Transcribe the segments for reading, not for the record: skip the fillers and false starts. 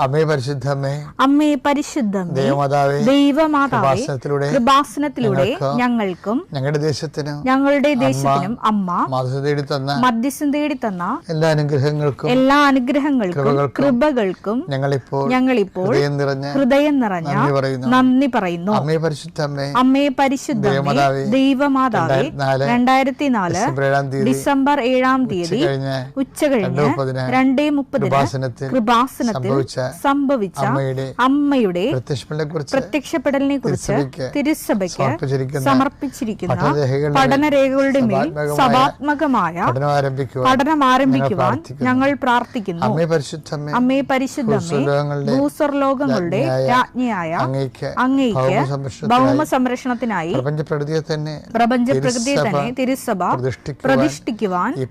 അമ്മേ പരിശുദ്ധമേ, അമ്മേ പരിശുദ്ധമേ, ദൈവമാതാവേ, കൃപാസനത്തിലൂടെ ഞങ്ങൾക്കും ഞങ്ങളുടെ ദേശത്തിനും അമ്മ മധ്യസ്ഥം തേടി തന്ന എല്ലാ അനുഗ്രഹങ്ങൾക്കും കൃപകൾക്കും ഞങ്ങളിപ്പോൾ ഹൃദയം നിറഞ്ഞ നന്ദി പറയുന്നു. അമ്മേ പരിശുദ്ധമേ, ദൈവമാതാവേ, 2004 ഡിസംബർ 7-ാം തീയതി ഉച്ചകഴിഞ്ഞ് 2:30 കൃപാസനത്തിൽ സംഭവിച്ച അമ്മയുടെ പ്രത്യക്ഷപ്പെടലിനെ കുറിച്ച് തിരുസഭയ്ക്ക് സമർപ്പിച്ചിരിക്കുന്ന പഠനരേഖകളുടെ മേൽ സഭാത്മകമായ പഠനം ആരംഭിക്കുവാൻ ഞങ്ങൾ പ്രാർത്ഥിക്കുന്നു. അമ്മേ പരിശുദ്ധമേ, ഭൂസ്വർലോകങ്ങളുടെ രാജ്ഞിയായ അങ്ങയ്ക്ക് ഭൗമ സംരക്ഷണത്തിനായി പ്രപഞ്ചപ്രകൃതിയെ തന്നെ തിരുസഭ പ്രതിഷ്ഠിക്കുവാൻ ഈ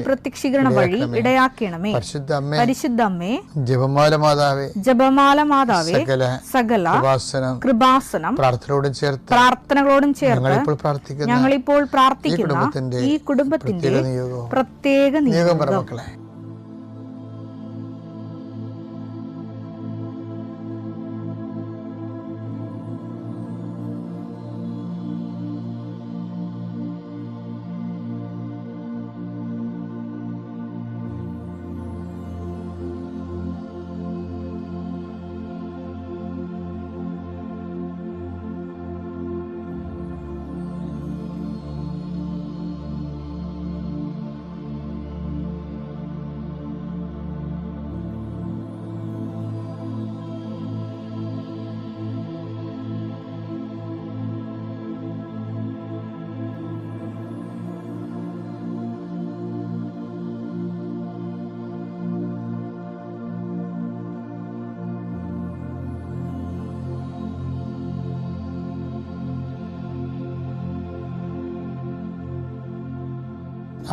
പ്രത്യക്ഷീകരണ വഴി ഇടയാക്കണമേ. പരിശുദ്ധമ്മേ, ജപമാല മാതാവേ, സകല കൃപാസനം പ്രാർത്ഥനകളോടും ചേർത്ത് ഞങ്ങളിപ്പോൾ പ്രാർത്ഥിക്കുന്ന ഈ കുടുംബത്തിന്റെ പ്രത്യേക നിയോഗം.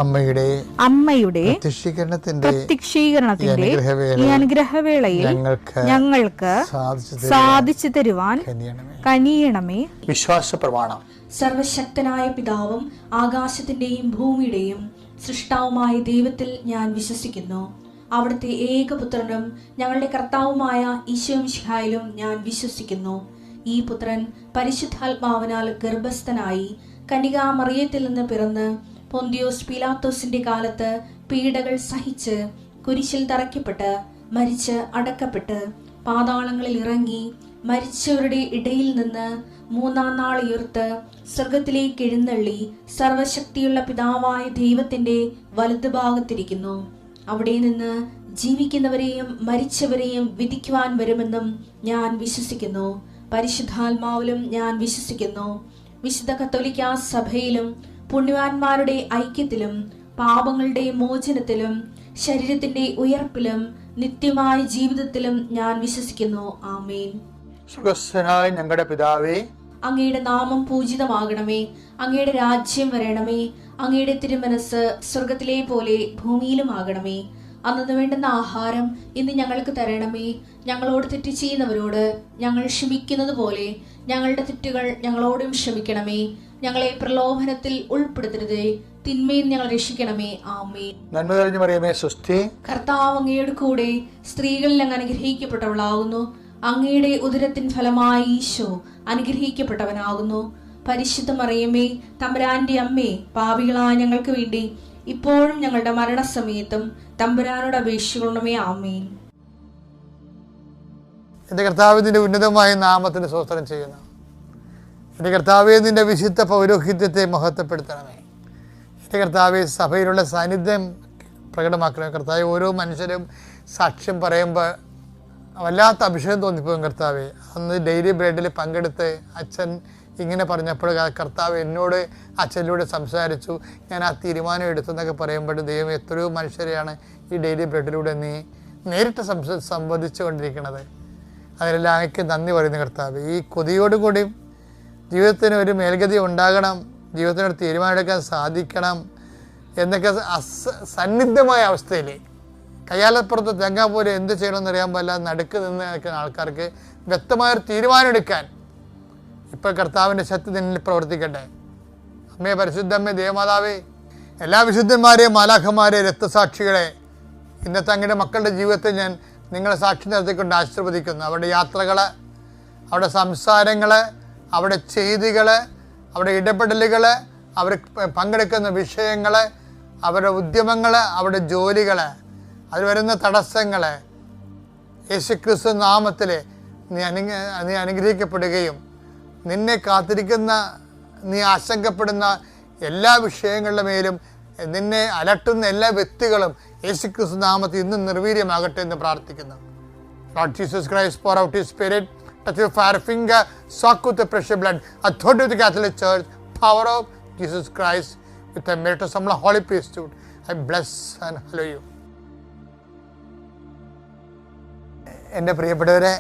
അമ്മയുടെ പ്രത്യക്ഷീകരണത്തിന്റെ ഈ അനുഗ്രഹവേളയിൽ ഞങ്ങൾക്ക് സാധിച്ചു തരുവാൻ കനിയണമേ. വിശ്വാസ പ്രമാണം. സർവശക്തനായ പിതാവും ആകാശത്തിന്റെയും ഭൂമിയുടെയും സൃഷ്ടാവുമായ ദൈവത്തിൽ ഞാൻ വിശ്വസിക്കുന്നു. അവിടുത്തെ ഏകപുത്രനും ഞങ്ങളുടെ കർത്താവുമായ ഈശോമിശിഹായിലും ഞാൻ വിശ്വസിക്കുന്നു. ഈ പുത്രൻ പരിശുദ്ധാത്മാവിനാൽ ഗർഭസ്ഥനായി കന്യകാമറിയത്തിൽ നിന്ന് പിറന്ന് പൊന്തിയോസ് പീലാത്തോസിന്റെ കാലത്ത് പീഡകൾ സഹിച്ച് കുരിശിൽ തറയ്ക്കപ്പെട്ട് മരിച്ച് അടക്കപ്പെട്ട് പാതാളങ്ങളിൽ ഇറങ്ങി മരിച്ചവരുടെ ഇടയിൽ നിന്ന് 3-ാം നാൾ ഉയർത്ത് സ്വർഗത്തിലേക്ക് എഴുന്നള്ളി സർവശക്തിയുള്ള പിതാവായ ദൈവത്തിന്റെ വലതുഭാഗത്തിരിക്കുന്നു. അവിടെ നിന്ന് ജീവിക്കുന്നവരെയും മരിച്ചവരെയും വിധിക്കുവാൻ വരുമെന്നും ഞാൻ വിശ്വസിക്കുന്നു. പരിശുദ്ധാത്മാവിലും ഞാൻ വിശ്വസിക്കുന്നു. വിശുദ്ധ കത്തോലിക്കാ സഭയിലും പുണ്യവാന്മാരുടെ ഐക്യത്തിലും പാപങ്ങളുടെ മോചനത്തിലും ശരീരത്തിന്റെ ഉയർപ്പിലും നിത്യമായ ജീവിതത്തിലും ഞാൻ വിശ്വസിക്കുന്നു. ആമേൻ. സ്വർഗ്ഗസ്ഥനായ ഞങ്ങളുടെ പിതാവേ, അങ്ങയുടെ നാമം പൂജിതമാകണമേ. അങ്ങയുടെ രാജ്യം വരണമേ. അങ്ങയുടെ തിരുമനസ് സ്വർഗത്തിലെ പോലെ ഭൂമിയിലും ആകണമേ. അന്നു വേണ്ടുന്ന ആഹാരം ഇന്ന് ഞങ്ങൾക്ക് തരണമേ. ഞങ്ങളോട് തെറ്റ് ചെയ്യുന്നവരോട് ഞങ്ങൾ ക്ഷമിക്കുന്നത് പോലെ ഞങ്ങളുടെ തെറ്റുകൾ ഞങ്ങളോടും ക്ഷമിക്കണമേ. ഞങ്ങളെ പ്രലോഭനത്തിൽ ഉൾപ്പെടുത്തരുതേ, തിന്മയിൽ ഞങ്ങൾ രക്ഷിക്കണമേ. ആമേൻ. നന്മ നിറഞ്ഞ മറിയമേ, സ്വസ്തി. കർത്താവ് അങ്ങയുടെ കൂടെ സ്ത്രീകളിൽ അങ്ങ് അനുഗ്രഹിക്കപ്പെട്ടവളാകുന്നു. അങ്ങയുടെ ഉദരത്തിൻ ഫലമായി ഈശോ അനുഗ്രഹിക്കപ്പെട്ടവനാകുന്നു. പരിശുദ്ധ മറിയമേ, തമ്പുരാന്റെ അമ്മേ, പാപികളായ ഞങ്ങൾക്ക് വേണ്ടി ഇപ്പോഴും ഞങ്ങളുടെ മരണസമയത്തും തമ്പുരാനോട് അപേക്ഷിക്കണമേ. ആമേൻ. എന്റെ കർത്താവിന്റെ ഉന്നതമായ നാമത്തിന് സ്തോത്രം ചെയ്യുന്നു. എന്റെ കർത്താവേ, നിന്റെ വിശുദ്ധ പൗരോഹിത്യത്തെ മഹത്വപ്പെടുത്തണമേ. എന്റെ കർത്താവേ, സഭയിലുള്ള സാന്നിധ്യം പ്രകടമാക്കണമേ. കർത്താവേ, ഓരോ മനുഷ്യരും സാക്ഷ്യം പറയുമ്പോൾ വല്ലാത്ത അഭിഷേകം തോന്നിപ്പോകും. കർത്താവേ, അന്ന് ഡെയിലി ബ്രെഡിൽ പങ്കെടുത്ത് അച്ഛൻ ഇങ്ങനെ പറഞ്ഞപ്പോൾ കർത്താവ് എന്നോട് അച്ഛനിലൂടെ സംസാരിച്ചു, ഞാൻ ആ തീരുമാനം എടുത്തെന്നൊക്കെ പറയുമ്പോൾ ദൈവം എത്രയോ മനുഷ്യരെയാണ് ഈ ഡെയിലി ബ്രെഡിലൂടെ നീ നേരിട്ട് സംവദിച്ചു കൊണ്ടിരിക്കുന്നത്. അതിലെല്ലാം അങ്ങേക്ക് നന്ദി പറയുന്നു കർത്താവ്. ഈ കൊതിയോടുകൂടി ജീവിതത്തിന് ഒരു മേൽഗതി ഉണ്ടാകണം, ജീവിതത്തിനൊരു തീരുമാനമെടുക്കാൻ സാധിക്കണം എന്നൊക്കെ സന്നിഗ്ധമായ അവസ്ഥയിൽ കയ്യാലപ്പുറത്ത് തെങ്ങാൻ പോലെ എന്ത് ചെയ്യണമെന്ന് അറിയാൻ പാടില്ല നടുക്ക് നിന്ന് നിൽക്കുന്ന ആൾക്കാർക്ക് വ്യക്തമായൊരു തീരുമാനം ഇപ്പോൾ കർത്താവിൻ്റെ ശക്തി നിന്നിൽ പ്രവർത്തിക്കട്ടെ. അമ്മേ പരിശുദ്ധമ്മേ, ദേവമാതാവേ, എല്ലാ വിശുദ്ധന്മാരെയും മാലാഖമാരെയും രക്തസാക്ഷികളെ ഇന്നത്തെ അങ്ങയുടെ മക്കളുടെ ജീവിതത്തെ ഞാൻ നിങ്ങളെ സാക്ഷി നിർത്തിക്കൊണ്ട് ആശീർവദിക്കുന്നു. അവരുടെ യാത്രകൾ, അവരുടെ സംസാരങ്ങൾ, അവരുടെ ചെയ്തികൾ, അവരുടെ ഇടപെടലുകൾ, അവർ പങ്കെടുക്കുന്ന വിഷയങ്ങൾ, അവരുടെ ഉദ്യമങ്ങൾ, അവരുടെ ജോലികൾ, അതിൽ വരുന്ന തടസ്സങ്ങൾ യേശുക്രിസ്തു നാമത്തിൽ നീ അനുഗ്രഹിക്കപ്പെടുകയും നിന്നെ കാത്തിരിക്കുന്ന, നീ ആശങ്കപ്പെടുന്ന എല്ലാ വിഷയങ്ങളുടെ മേലും നിന്നെ അലട്ടുന്ന എല്ലാ വ്യക്തികളും യേശുക്രിസ്തു നാമത്തിൽ ഇന്നും നിർവീര്യമാകട്ടെ എന്ന് പ്രാർത്ഥിക്കുന്നു. Lord Jesus Christ, pour out His Spirit, touch your fire finger, soak with the precious blood, authority of the Catholic Church, power of Jesus Christ, with the merit of some holy priesthood. I bless and hallow you. എൻ്റെ പ്രിയപ്പെട്ടവരെ,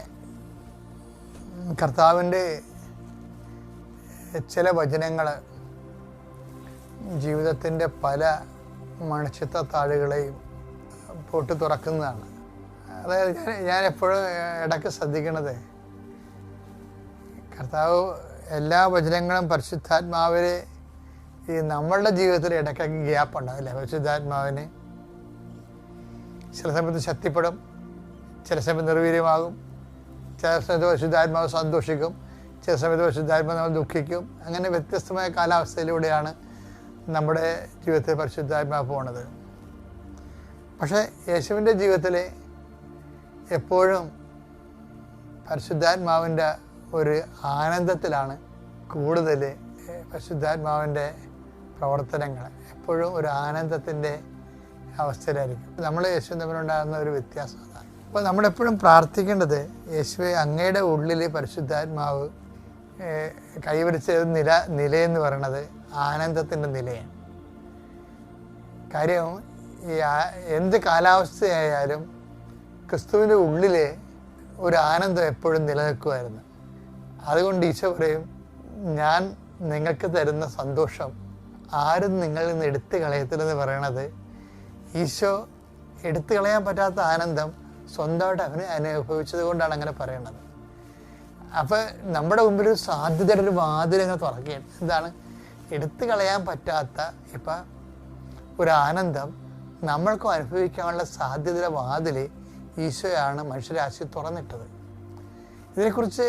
കർത്താവിൻ്റെ ചില വചനങ്ങൾ ജീവിതത്തിൻ്റെ പല മണിച്ചിത്ത താളുകളെയും പൊട്ടി തുറക്കുന്നതാണ്. അതായത് ഞാൻ എപ്പോഴും ഇടയ്ക്ക് ശ്രദ്ധിക്കണത്, കർത്താവ് എല്ലാ വചനങ്ങളും പരിശുദ്ധാത്മാവിൽ ഈ നമ്മളുടെ ജീവിതത്തിൽ ഇടയ്ക്കൊക്കെ ഗ്യാപ്പ് ഉണ്ടാവില്ലേ? പരിശുദ്ധാത്മാവിന് ചില സമയത്ത് ശക്തിപ്പെടും, ചില സമയത്ത് നിർവീര്യമാകും, ചില സമയത്ത് പരിശുദ്ധാത്മാവ് സന്തോഷിക്കും, ചില സമയത്ത് പരിശുദ്ധാത്മാവ് നമ്മൾ ദുഃഖിക്കും. അങ്ങനെ വ്യത്യസ്തമായ കാലാവസ്ഥയിലൂടെയാണ് നമ്മുടെ ജീവിതത്തിൽ പരിശുദ്ധാത്മാവ് പോണത്. പക്ഷേ യേശുവിൻ്റെ ജീവിതത്തിൽ എപ്പോഴും പരിശുദ്ധാത്മാവിൻ്റെ ഒരു ആനന്ദത്തിലാണ് കൂടുതൽ പരിശുദ്ധാത്മാവിൻ്റെ പ്രവർത്തനങ്ങൾ. എപ്പോഴും ഒരു ആനന്ദത്തിൻ്റെ അവസ്ഥയിലായിരിക്കും. നമ്മൾ യേശു തമ്മിലുണ്ടാകുന്ന ഒരു വ്യത്യാസം അതാണ്. അപ്പോൾ നമ്മളെപ്പോഴും പ്രാർത്ഥിക്കേണ്ടത്, യേശുവെ അങ്ങയുടെ ഉള്ളിൽ പരിശുദ്ധാത്മാവ് കൈവരിച്ച നിലയെന്ന് പറയണത് ആനന്ദത്തിൻ്റെ നിലയാണ്. കാര്യം ഈ എന്ത് കാലാവസ്ഥയായാലും ക്രിസ്തുവിൻ്റെ ഉള്ളിൽ ഒരു ആനന്ദം എപ്പോഴും നിലനിൽക്കുമായിരുന്നു. അതുകൊണ്ട് ഈശോ പറയും, ഞാൻ നിങ്ങൾക്ക് തരുന്ന സന്തോഷം ആരും നിങ്ങളിൽ നിന്ന് എടുത്തു കളയത്തില്ലെന്ന് പറയണത്, ഈശോ എടുത്തു കളയാൻ പറ്റാത്ത ആനന്ദം സ്വന്തമായിട്ട് അവന് അനുഭവിച്ചത് കൊണ്ടാണ് അങ്ങനെ പറയണത്. അപ്പോൾ നമ്മുടെ മുമ്പിൽ ഒരു സാധ്യതയുടെ ഒരു വാതിലങ്ങനെ തുറക്കുകയാണ്. എന്താണ്? എടുത്തു കളയാൻ പറ്റാത്ത ഇപ്പം ഒരു ആനന്ദം നമ്മൾക്കും അനുഭവിക്കാനുള്ള സാധ്യതയുടെ വാതിൽ ഈശോയാണ് മനുഷ്യരാശി തുറന്നിട്ടത്. ഇതിനെക്കുറിച്ച്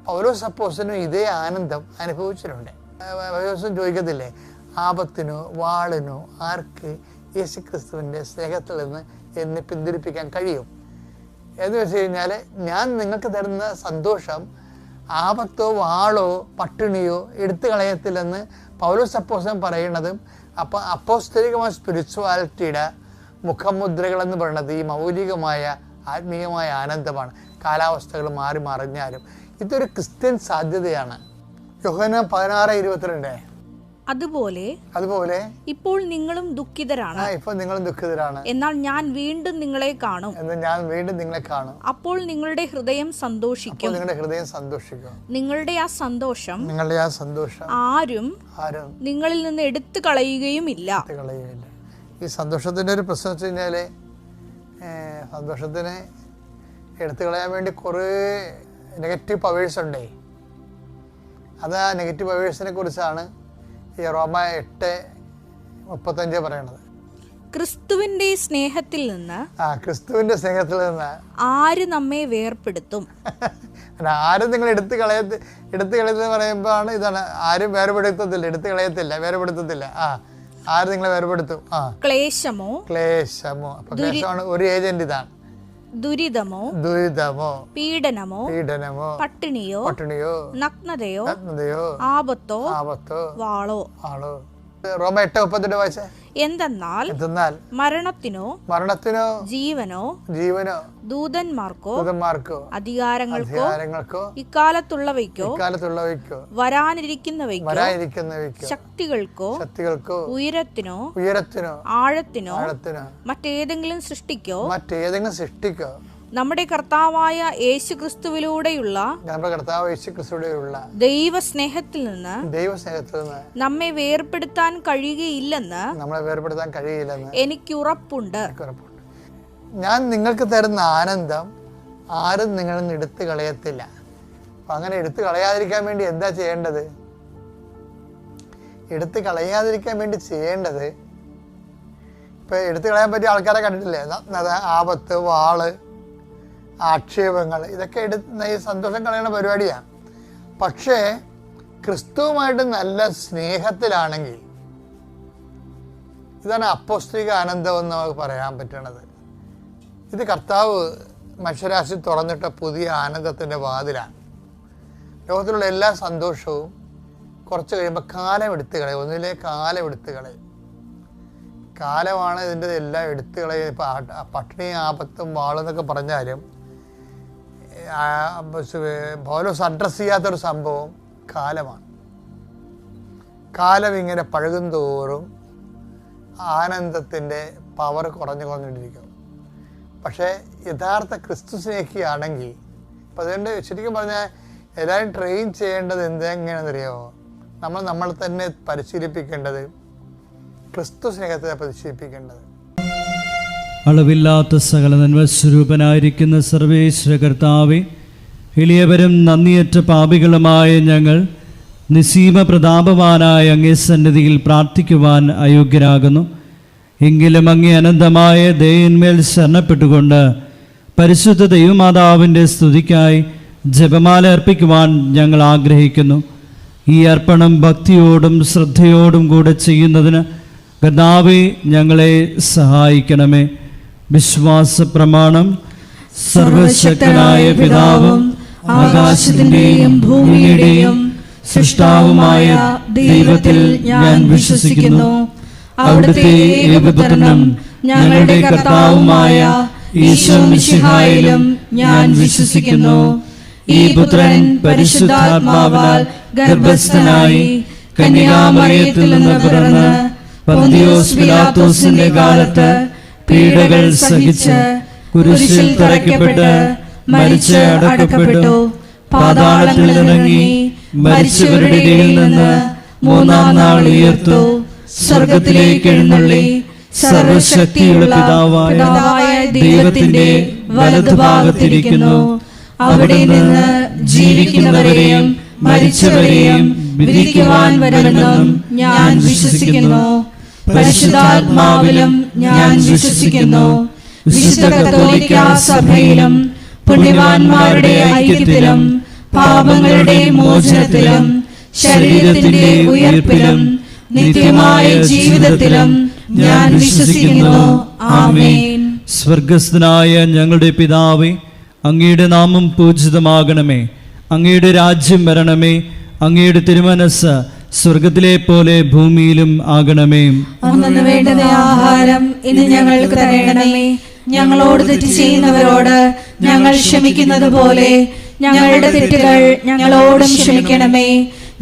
പൗലോസ് അപ്പോസ്തലനും ഇതേ ആനന്ദം അനുഭവിച്ചിട്ടുണ്ട്. പൗലോസ് ചോദിക്കത്തില്ലേ, ആപത്തിനോ വാളിനോ ആർക്ക് യേശുക്രിസ്തുവിൻ്റെ സ്നേഹത്തിൽ നിന്ന് എന്നെ പിന്തിരിപ്പിക്കാൻ കഴിയും എന്ന് വെച്ച് കഴിഞ്ഞാൽ, ഞാൻ നിങ്ങൾക്ക് തരുന്ന സന്തോഷം ആപത്തോ വാളോ പട്ടിണിയോ എടുത്തു കളയത്തില്ലെന്ന് പൗലോസ് അപ്പോസ്തലൻ പറയുന്നതും, അപ്പോൾ അപ്പോസ്തലികമായ സ്പിരിച്വാലിറ്റിയുടെ മുഖമുദ്രകളെന്ന് പറയുന്നത് ഈ മൗലികമായ ആത്മീയമായ ആനന്ദമാണ്. കാലാവസ്ഥകൾ മാറി മറിഞ്ഞാലും ഇതൊരു ക്രിസ്ത്യൻ സാധ്യതയാണ്. യോഹന്നാൻ 16:22. അതുപോലെ ഇപ്പോൾ നിങ്ങളും ദുഃഖിതരാണ്, എന്നാൽ ഞാൻ വീണ്ടും നിങ്ങളെ കാണും, അപ്പോൾ നിങ്ങളുടെ ഹൃദയം സന്തോഷിക്കും. നിങ്ങളുടെ ആ സന്തോഷം ആരും നിങ്ങളിൽ നിന്ന് എടുത്തു കളയുകയുമില്ല. ഈ സന്തോഷത്തിന്റെ ഒരു പ്രശ്നം വെച്ച് കഴിഞ്ഞാല്, സന്തോഷത്തിന് എടുത്തു കളയാൻ വേണ്ടി കുറേ നെഗറ്റീവ് പവേഴ്സ് ഉണ്ടേ. അത് ആ നെഗറ്റീവ് പവേഴ്സിനെ കുറിച്ചാണ് ഈ റോമ 8:35 പറയണത്. ക്രിസ്തുവിന്റെ സ്നേഹത്തിൽ നിന്ന് ആര് നമ്മെ വേർപെടുത്തും? ആരും നിങ്ങൾ എടുത്തു കളയത്തെന്ന് പറയുമ്പോഴാണ് ഇതാണ്, ആരും വേർപെടുത്തത്തില്ല, വേർപെടുത്തത്തില്ല. ആര് നിങ്ങളെ വേർപെടുത്തും? ക്ലേശമോ. അപ്പൊ ക്ലേശമാണ് ഒരു ഏജന്റ്. ഇതാണ് ദുരിതമോ, പീഡനമോ, പട്ടിണിയോ, നഗ്നതയോ, ആപത്തോ, വാളോ. റോമ 8:32 വായിച്ചേ. എന്തെന്നാൽ മരണത്തിനോ ജീവനോ ദൂതന്മാർക്കോ അധികാരങ്ങൾക്കോ ഇക്കാലത്തുള്ളവയ്ക്കോ വരാനിരിക്കുന്നവയ്ക്കോ ശക്തികൾക്കോ ഉയരത്തിനോ ആഴത്തിനോ മറ്റേതെങ്കിലും സൃഷ്ടിക്കോ നമ്മുടെ കർത്താവായ യേശുക്രിസ്തുവിലൂടെയുള്ള ദൈവസ്നേഹത്തിൽ നിന്ന് നമ്മെ വേർപെടുത്താൻ കഴിയുകയില്ലെന്ന് എനിക്ക് ഉറപ്പുണ്ട്. ഞാൻ നിങ്ങൾക്ക് തരുന്ന ആനന്ദം ആരും നിങ്ങളിൽ നിന്ന് എടുത്തു കളയത്തില്ല. അപ്പൊ അങ്ങനെ എടുത്തു കളയാതിരിക്കാൻ വേണ്ടി എന്താ ചെയ്യേണ്ടത്? എടുത്തു കളയാതിരിക്കാൻ വേണ്ടി ചെയ്യേണ്ടത്, ഇപ്പൊ എടുത്തു കളയാൻ പറ്റിയ ആൾക്കാരെ കണ്ടിട്ടില്ലേ? ആപത്ത്, വാള്, ആക്ഷേപങ്ങൾ, ഇതൊക്കെ എടുത്ത് ഈ സന്തോഷം കളയുന്ന പരിപാടിയാണ്. പക്ഷേ ക്രിസ്തുവുമായിട്ട് നല്ല സ്നേഹത്തിലാണെങ്കിൽ, ഇതാണ് അപ്പോസ്തലിക ആനന്ദം എന്ന് നമുക്ക് പറയാൻ പറ്റണത്. ഇത് കർത്താവ് മനുഷ്യരാശി തുറന്നിട്ട പുതിയ ആനന്ദത്തിൻ്റെ വാതിലാണ്. ലോകത്തിലുള്ള എല്ലാ സന്തോഷവും കുറച്ച് കഴിയുമ്പോൾ കാലമെടുത്ത് കളയും. ഒന്നിലെ കാലമെടുത്ത് കളയും. കാലമാണ് ഇതിൻ്റെ എല്ലാം എടുത്ത് കളയും. ഇപ്പം പട്ടിണി, ആപത്തും വാളെന്നൊക്കെ പറഞ്ഞാലും പൗലോസ് അഡ്രസ്സ് ചെയ്യാത്തൊരു സംഭവം കാലമാണ്. കാലം ഇങ്ങനെ പഴകും തോറും ആനന്ദത്തിൻ്റെ പവർ കുറഞ്ഞുകൊണ്ടിരിക്കും. പക്ഷേ യഥാർത്ഥ ക്രിസ്തു സ്നേഹിയാണെങ്കിൽ, അപ്പം അതുകൊണ്ട് ശരിക്കും പറഞ്ഞാൽ എല്ലാവരും ട്രെയിൻ ചെയ്യേണ്ടത് എങ്ങനെയാണെന്നറിയാമോ? നമ്മൾ തന്നെ പരിശീലിപ്പിക്കേണ്ടത് ക്രിസ്തു സ്നേഹത്തെ പരിശീലിപ്പിക്കേണ്ടത്. അളവില്ലാത്ത സകല നന്മസ്വരൂപനായിരിക്കുന്ന സർവേശ്വര കർത്താവേ, എളിയവരും നന്ദിയറ്റ പാപികളുമായ ഞങ്ങൾ നിസ്സീമ പ്രതാപവാനായ അങ്ങേ സന്നിധിയിൽ പ്രാർത്ഥിക്കുവാൻ അയോഗ്യരാകുന്നു. എങ്കിലും അങ്ങേ അനന്തമായ ദയന്മേൽ ശരണപ്പെട്ടുകൊണ്ട് പരിശുദ്ധ ദൈവമാതാവിൻ്റെ സ്തുതിക്കായി ജപമാല അർപ്പിക്കുവാൻ ഞങ്ങൾ ആഗ്രഹിക്കുന്നു. ഈ അർപ്പണം ഭക്തിയോടും ശ്രദ്ധയോടും കൂടെ ചെയ്യുന്നതിന് കർത്താവേ ഞങ്ങളെ സഹായിക്കണമേ. വിശ്വാസ പ്രമാണം. സർവശക്തനായ പിതാവും ആകാശത്തിന്റെയും ഭൂമിയുടെയും സൃഷ്ടാവുമായ ദൈവത്തിൽ ഞാൻ വിശ്വസിക്കുന്നു. അവിടുത്തെ ഏകപുത്രനും ഞങ്ങളുടെ കർത്താവുമായ ഈശോ മിശിഹായിലും ഞാൻ വിശ്വസിക്കുന്നു. ഈ പുത്രൻ പരിശുദ്ധാത്മാവാൽ ഗർഭസ്ഥനായി കന്യകാമറിയത്തിൽ നിന്ന് പിറന്ന് പന്തിയോസ് പിലാത്തോസിന്റെ കാലത്ത് പീഡകൾ സഹിച്ച് കുരിശിൽ തറയ്ക്കപ്പെട്ട് മരിച്ച് അടക്കപ്പെട്ടു, പാതാളത്തിൽ ഇറങ്ങി മരിച്ചവരുടെ ഇടയിൽ നിന്ന് മൂന്നാം നാൾ ഉയർത്തു, സ്വർഗത്തിലേക്ക് എഴുന്നള്ളി സർവശക്തിയുള്ള പിതാവായ ദൈവത്തിന്റെ വലതുഭാഗത്തിരിക്കുന്നു. അവിടെ നിന്ന് ജീവിക്കുന്നവരെയും മരിച്ചവരെയും വിധിക്കുവാൻ വരുമെന്നും ഞാൻ വിശ്വസിക്കുന്നു. പരിശുദ്ധാത്മാവിലും ഞാൻ വിശ്വസിക്കുന്നു. വിശുദ്ധ കത്തോലിക്ക സഭയിലും പുണ്യവാന്മാരുടെ ഐക്യത്തിലും പാപങ്ങളുടെ മോചനത്തിലും ശരീരത്തിന്റെ ഉയർപ്പിലും നിത്യമായ ജീവിതത്തിലും ഞാൻ വിശ്വസിക്കുന്നു. ആമേൻ. സ്വർഗസ്ഥനായ ഞങ്ങളുടെ പിതാവേ, അങ്ങയുടെ നാമം പൂജിതമാകണമേ. അങ്ങയുടെ രാജ്യം വരണമേ. അങ്ങയുടെ തിരുമനസ്സ് സ്വർഗത്തിലെ പോലെ ഭൂമിയിലും ആകണമേ. അന്നു വേണ്ടുന്ന ആഹാരം ഇന്ന് ഞങ്ങൾക്ക് തരണമേ. ഞങ്ങളോട് തെറ്റ് ചെയ്യുന്നവരോട് ഞങ്ങൾ ക്ഷമിക്കുന്നത് പോലെ ഞങ്ങളുടെ തെറ്റുകൾ ഞങ്ങളോടും ക്ഷമിക്കണമേ.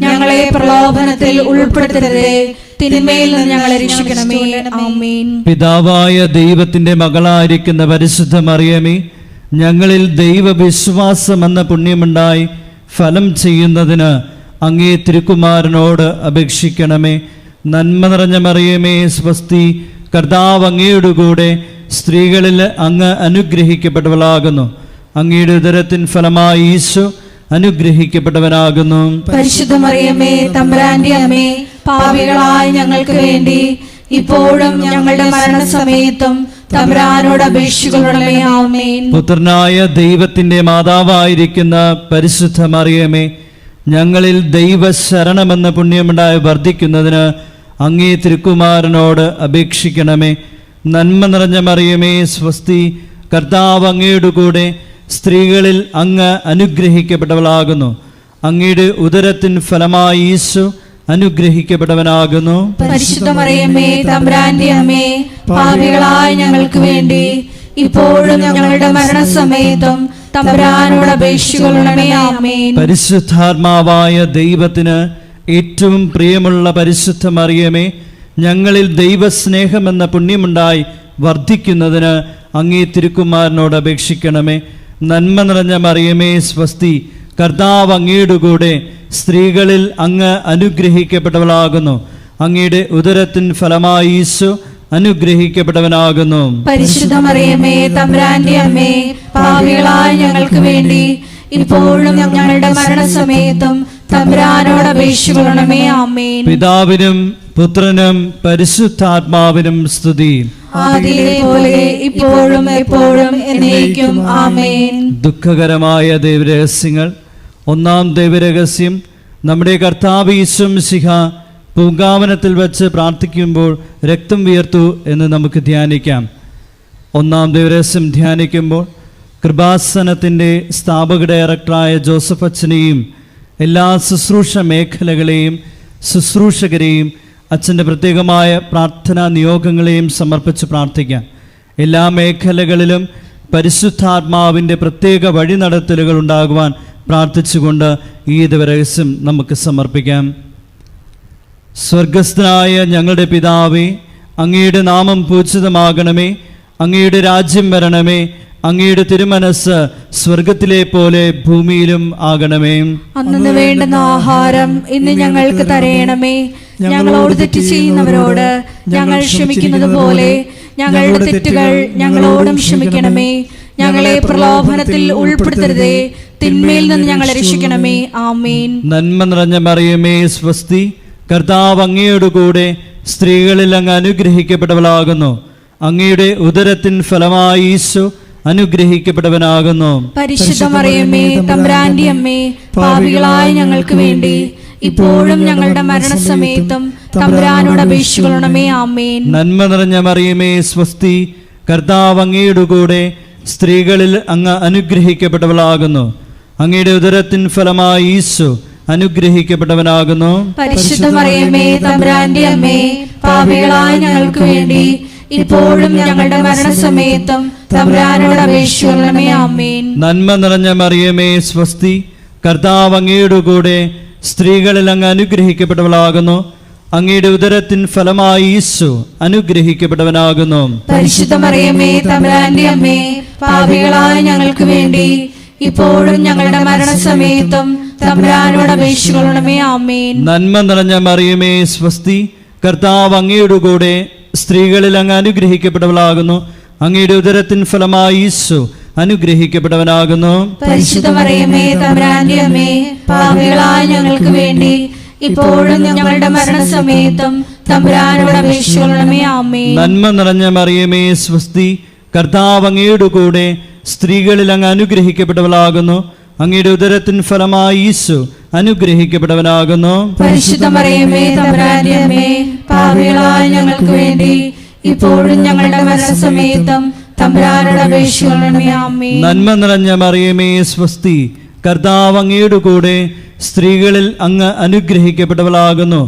ഞങ്ങളെ പ്രലോഭനത്തിൽ ഉൾപ്പെടുത്തരുതേ, തിന്മയിൽ നിന്ന് ഞങ്ങളെ രക്ഷിക്കണമേ. ആമേൻ. പിതാവായ ദൈവത്തിന്റെ മകളായിരിക്കുന്ന പരിശുദ്ധ മറിയമേ, ഞങ്ങളിൽ ദൈവവിശ്വാസം എന്ന പുണ്യമുണ്ടായി ഫലം ചെയ്യുന്നതിന് അങ്ങേ തിരുക്കുമാരനോട് അപേക്ഷിക്കണമേ. നന്മ നിറഞ്ഞ മറിയമേ സ്വസ്തി, കർത്താവ് അങ്ങയുടെ കൂടെ സ്ത്രീകളിൽ അങ്ങ് അനുഗ്രഹിക്കപ്പെട്ടവളാകുന്നു. അങ്ങയുടെ ഉദരത്തിൻ ഫലമായി ഈശോ അനുഗ്രഹിക്കപ്പെട്ടവനാകുന്നു. പരിശുദ്ധ മറിയമേ, തമ്പുരാന്റെ അമ്മേ, പാപികളായ ഞങ്ങൾക്ക് വേണ്ടി ഇപ്പോഴും ഞങ്ങളുടെ മരണസമയത്തും തമ്പുരാനോട് അപേക്ഷിക്കണമേ. ആമേൻ. പുത്രനായ ദൈവത്തിന്റെ മാതാവായിരിക്കുന്ന പരിശുദ്ധ മറിയമേ, ഞങ്ങളിൽ ദൈവശരണമെന്ന പുണ്യമുണ്ടായി വർദ്ധിക്കുന്നതിന് അങ്ങേ തിരുക്കുമാരനോട് അപേക്ഷിക്കണമേ. നന്മ നിറഞ്ഞ മറിയമേ സ്വസ്തി, കർത്താവ് അങ്ങയുടെ കൂടെ സ്ത്രീകളിൽ അങ്ങ് അനുഗ്രഹിക്കപ്പെട്ടവളാകുന്നു. അങ്ങയുടെ ഉദരത്തിൻ ഫലമായി ഈശോ അനുഗ്രഹിക്കപ്പെട്ടവനാകുന്നു. പരിശുദ്ധ മറിയമേ, തമ്പുരാന്റെ അമ്മേ, പാപികളായ ഞങ്ങൾക്ക് വേണ്ടി ഇപ്പോഴും ഞങ്ങളുടെ മരണസമയത്തും തമ്പുരാനോട് അപേക്ഷിക്കണമേ. ആമേൻ. പരിശുദ്ധാത്മാവായ ദൈവത്തിന് ഏറ്റവും പ്രിയമുള്ള പരിശുദ്ധ മറിയമേ, ഞങ്ങളിൽ ദൈവസ്നേഹമെന്ന പുണ്യമുണ്ടായി വർദ്ധിക്കുന്നതിന് അങ്ങേ തിരുക്കുമാരനോട് അപേക്ഷിക്കണമേ. നന്മ നിറഞ്ഞ മറിയമേ സ്വസ്തി, കർത്താവ് അങ്ങയുടെ കൂടെ സ്ത്രീകളിൽ അങ്ങ് അനുഗ്രഹിക്കപ്പെട്ടവളാകുന്നു. അങ്ങയുടെ ഉദരത്തിൻ ഫലമായി ഈശോ അനുഗ്രഹിക്കപ്പെട്ടവനാകുന്നു. പരിശുദ്ധ മറിയമേ, തമ്പുരാന്റെ അമ്മേ, പാപികളായ ഞങ്ങൾക്ക് വേണ്ടി ഇപ്പോഴും ഞങ്ങളുടെ മരണസമയത്തും തമ്പുരാനോട് അപേക്ഷിക്കണമേ. ആമേൻ. പിതാവിനും പുത്രനും പരിശുദ്ധാത്മാവിനും സ്തുതി. ആദിയിലെ പോലെ ഇപ്പോഴും എപ്പോഴും എന്നേക്കും. ആമേൻ. ദുഃഖകരമായ ദൈവരഹസ്യങ്ങൾ. ഒന്നാം ദൈവരഹസ്യം, നമ്മുടെ കർത്താവ് ഈശോ മിശിഹ പൂങ്കാവനത്തിൽ വച്ച് പ്രാർത്ഥിക്കുമ്പോൾ രക്തം വിയർത്തു എന്ന് നമുക്ക് ധ്യാനിക്കാം. ഒന്നാം ദൈവരഹസ്യം ധ്യാനിക്കുമ്പോൾ കൃപാസനത്തിൻ്റെ സ്ഥാപക ഡയറക്ടറായ ജോസഫ് അച്ഛനെയും എല്ലാ ശുശ്രൂഷ മേഖലകളെയും ശുശ്രൂഷകരെയും അച്ഛൻ്റെ പ്രത്യേകമായ പ്രാർത്ഥനാ നിയോഗങ്ങളെയും സമർപ്പിച്ച് പ്രാർത്ഥിക്കാം. എല്ലാ മേഖലകളിലും പരിശുദ്ധാത്മാവിൻ്റെ പ്രത്യേക വഴിനടത്തലുകൾ ഉണ്ടാകുവാൻ പ്രാർത്ഥിച്ചുകൊണ്ട് ഈ ദിവരഹസ്യം നമുക്ക് സമർപ്പിക്കാം. സ്വർഗസ്ഥനായ ഞങ്ങളുടെ പിതാവേ, അങ്ങയുടെ നാമം പൂജിതമാകണമേ, അങ്ങയുടെ രാജ്യം വരണമേ, അങ്ങയുടെ തിരുമനസ് സ്വർഗത്തിലെ പോലെ ഭൂമിയിലും ആകണമേ. അന്നു വേണ്ടുന്ന ആഹാരം ഇന്ന് ഞങ്ങൾക്ക് തരയണമേ. ഞങ്ങളോട് തെറ്റ് ചെയ്യുന്നവരോട് ഞങ്ങൾ ക്ഷമിക്കുന്നത് പോലെ ഞങ്ങളുടെ തെറ്റുകൾ ഞങ്ങളോടും ക്ഷമിക്കണമേ. ഞങ്ങളെ പ്രലോഭനത്തിൽ ഉൾപ്പെടുത്തരുതേ, തിന്മയിൽ നിന്ന് ഞങ്ങളെ രക്ഷിക്കണമേ. ആമേൻ. നന്മ നിറഞ്ഞ മറിയമേ സ്വസ്തി, കർത്താവ് അങ്ങയോട് കൂടെ സ്ത്രീകളിൽ അങ്ങ് അനുഗ്രഹിക്കപ്പെട്ടവളാകുന്നു. അങ്ങയുടെ ഉദരത്തിൻ ഫലമായി ഈശോ അനുഗ്രഹിക്കപ്പെട്ടവനാകുന്നു. പരിശുദ്ധ മറിയമേ, തമ്പുരാന്റെ അമ്മേ, പാപികളായ ഞങ്ങൾക്ക് വേണ്ടി ഇപ്പോഴും ഞങ്ങളുടെ മരണസമയത്തും തമ്പുരാനോട് അപേക്ഷിക്കണമേ. ആമേൻ. നന്മ നിറഞ്ഞ മറിയമേ സ്വസ്തി, കർത്താവ് അങ്ങയോട് കൂടെ സ്ത്രീകളിൽ അങ്ങ് അനുഗ്രഹിക്കപ്പെട്ടവളാകുന്നു. അങ്ങയുടെ ഉദരത്തിൻ ഫലമായി ഈശോ അനുഗ്രഹിക്കപ്പെട്ടവനാകുന്നു. പരിശുദ്ധ മറിയമേ, തമ്പുരാന്റെ അമ്മേ, പാപികളായ ഞങ്ങൾക്ക് വേണ്ടി ഇപ്പോഴും ഞങ്ങളുടെ മരണസമയത്തും തമ്പുരാനോട് അപേക്ഷിക്കണമേ. ആമേൻ. നന്മ നിറഞ്ഞ മറിയമേ സ്വസ്തി, കർത്താവ് അങ്ങയോട് കൂടെ സ്ത്രീകളിൽ അങ്ങ് അനുഗ്രഹിക്കപ്പെട്ടവളാകുന്നു. അങ്ങയുടെ ഉദരത്തിൻ ഫലമായി ഈശോ അനുഗ്രഹിക്കപ്പെട്ടവനാകുന്നു. പരിശുദ്ധ മറിയമേ, തമ്പുരാന്റെ അമ്മേ, പാപികളായ ഞങ്ങൾക്ക് വേണ്ടി ഇപ്പോഴും ഞങ്ങളുടെ മരണസമയത്തും തമ്പുരാനോട് അപേക്ഷിക്കണമേ. ആമേൻ. നന്മ നിറഞ്ഞ മറിയമേ സ്വസ്തി, കർത്താവ് അങ്ങയോട് കൂടെ സ്ത്രീകളിൽ അങ്ങ് അനുഗ്രഹിക്കപ്പെട്ടവളാകുന്നു. അങ്ങയുടെ ഉദരത്തിൻ ഫലമായി ഈശോ അനുഗ്രഹിക്കപ്പെട്ടവനാകുന്നു. പരിശുദ്ധ മറിയമേ, തമ്പുരാന്റെ അമ്മേ, പാപികളായ ഞങ്ങൾക്ക് വേണ്ടി ഇപ്പോഴും ഞങ്ങളുടെ മരണസമയത്തും തമ്പുരാനോട് അപേക്ഷിക്കണമേ. ആമേൻ. നന്മ നിറഞ്ഞ മറിയമേ സ്വസ്തി, കർത്താവ് അങ്ങയോട് കൂടെ സ്ത്രീകളിൽ അങ്ങ് അനുഗ്രഹിക്കപ്പെട്ടവളാകുന്നു. അങ്ങയുടെ ഉദരത്തിൻ ഫലമായി ഈശോ അനുഗ്രഹിക്കപ്പെട്ടവനാകുന്നു. പരിശുദ്ധ മറിയമേ, തമ്പുരാന്റെ അമ്മേ, പാപികളായ ഞങ്ങൾക്ക് വേണ്ടി ഇപ്പോഴും ഞങ്ങളുടെ മരണസമയത്തും തമ്പുരാനോട് അപേക്ഷിക്കണമേ. ആമേൻ. നന്മ നിറഞ്ഞ മറിയമേ സ്വസ്തി, കർത്താവ് അങ്ങയോട് കൂടെ സ്ത്രീകളിൽ അങ്ങ് അനുഗ്രഹിക്കപ്പെട്ടവളാകുന്നു.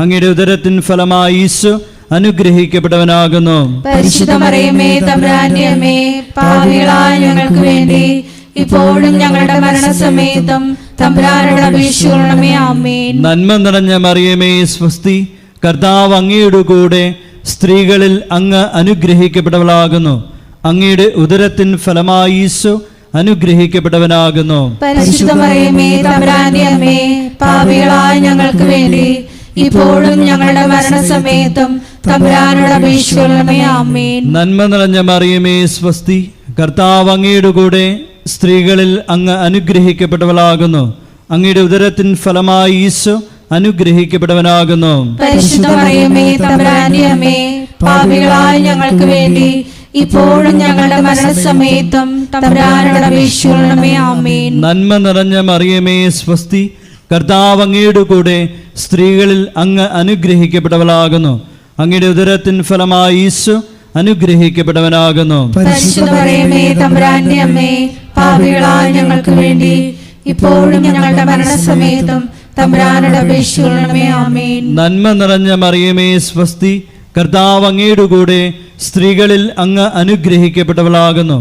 അങ്ങയുടെ ഉദരത്തിൻ ഫലമായി ഈശോ അനുഗ്രഹിക്കപ്പെട്ടവനാകുന്നു. പരിശുദ്ധ മറിയമേ, തമ്പുരാന്റെ അമ്മേ, പാപികളായ ഞങ്ങൾക്ക് വേണ്ടി ഇപ്പോഴും ഞങ്ങളുടെ മരണസമയത്തും തമ്പുരാനോട് അപേക്ഷിക്കണമേ. ആമേൻ. നന്മ നിറഞ്ഞ മറിയമേ സ്വസ്തി, കർത്താവ് അങ്ങയോട് കൂടെ സ്ത്രീകളിൽ അങ്ങ് അനുഗ്രഹിക്കപ്പെട്ടവളാകുന്നു. അങ്ങയുടെ ഉദരത്തിൻ ഫലമായി ഈശോ അനുഗ്രഹിക്കപ്പെട്ടവനാകുന്നു. പരിശുദ്ധ മറിയമേ, തമ്പുരാന്റെ അമ്മേ, പാപികളായ ഞങ്ങൾക്ക് വേണ്ടി ഇപ്പോഴും ഞങ്ങളുടെ മരണസമയത്തും തമ്പുരാനോട് അപേക്ഷിക്കണമേ. ആമേൻ. നന്മ നിറഞ്ഞ മറിയമേ സ്വസ്തി, കർത്താവ് അങ്ങയോട് കൂടെ സ്ത്രീകളിൽ അങ്ങ് അനുഗ്രഹിക്കപ്പെട്ടവളാകുന്നു. അങ്ങയുടെ ഉദരത്തിൻ ഫലമായി ഈശോ അനുഗ്രഹിക്കപ്പെട്ടവനാകുന്നു. പരിശുദ്ധ മറിയമേ, തമ്പുരാന്റെ അമ്മേ, പാപികളായ ഞങ്ങൾക്ക് വേണ്ടി ഇപ്പോഴും ഞങ്ങളുടെ മരണസമയത്തും തമ്പുരാനോട് അപേക്ഷിക്കണമേ. ആമേൻ. നന്മ നിറഞ്ഞ മറിയമേ സ്വസ്തി, കർത്താവ് അങ്ങയോട് കൂടെ സ്ത്രീകളിൽ അങ്ങ് അനുഗ്രഹിക്കപ്പെട്ടവളാകുന്നു. അങ്ങയുടെ ഉദരത്തിൻ ഫലമായി ഈശോ അനുഗ്രഹിക്കപ്പെട്ടവനാകുന്നു. പരിശുദ്ധ മറിയമേ, തമ്പുരാന്റെ അമ്മേ, പാപികളായ ഞങ്ങൾക്ക് വേണ്ടി ഇപ്പോഴും ഞങ്ങളുടെ മരണസമയത്തും തമ്പുരാനോട് അപേക്ഷിക്കണമേ. ആമേൻ. നന്മ നിറഞ്ഞ മറിയമേ സ്വസ്തി, കർത്താവ് അങ്ങയോട് കൂടെ സ്ത്രീകളിൽ അങ്ങ് അനുഗ്രഹിക്കപ്പെട്ടവളാകുന്നു.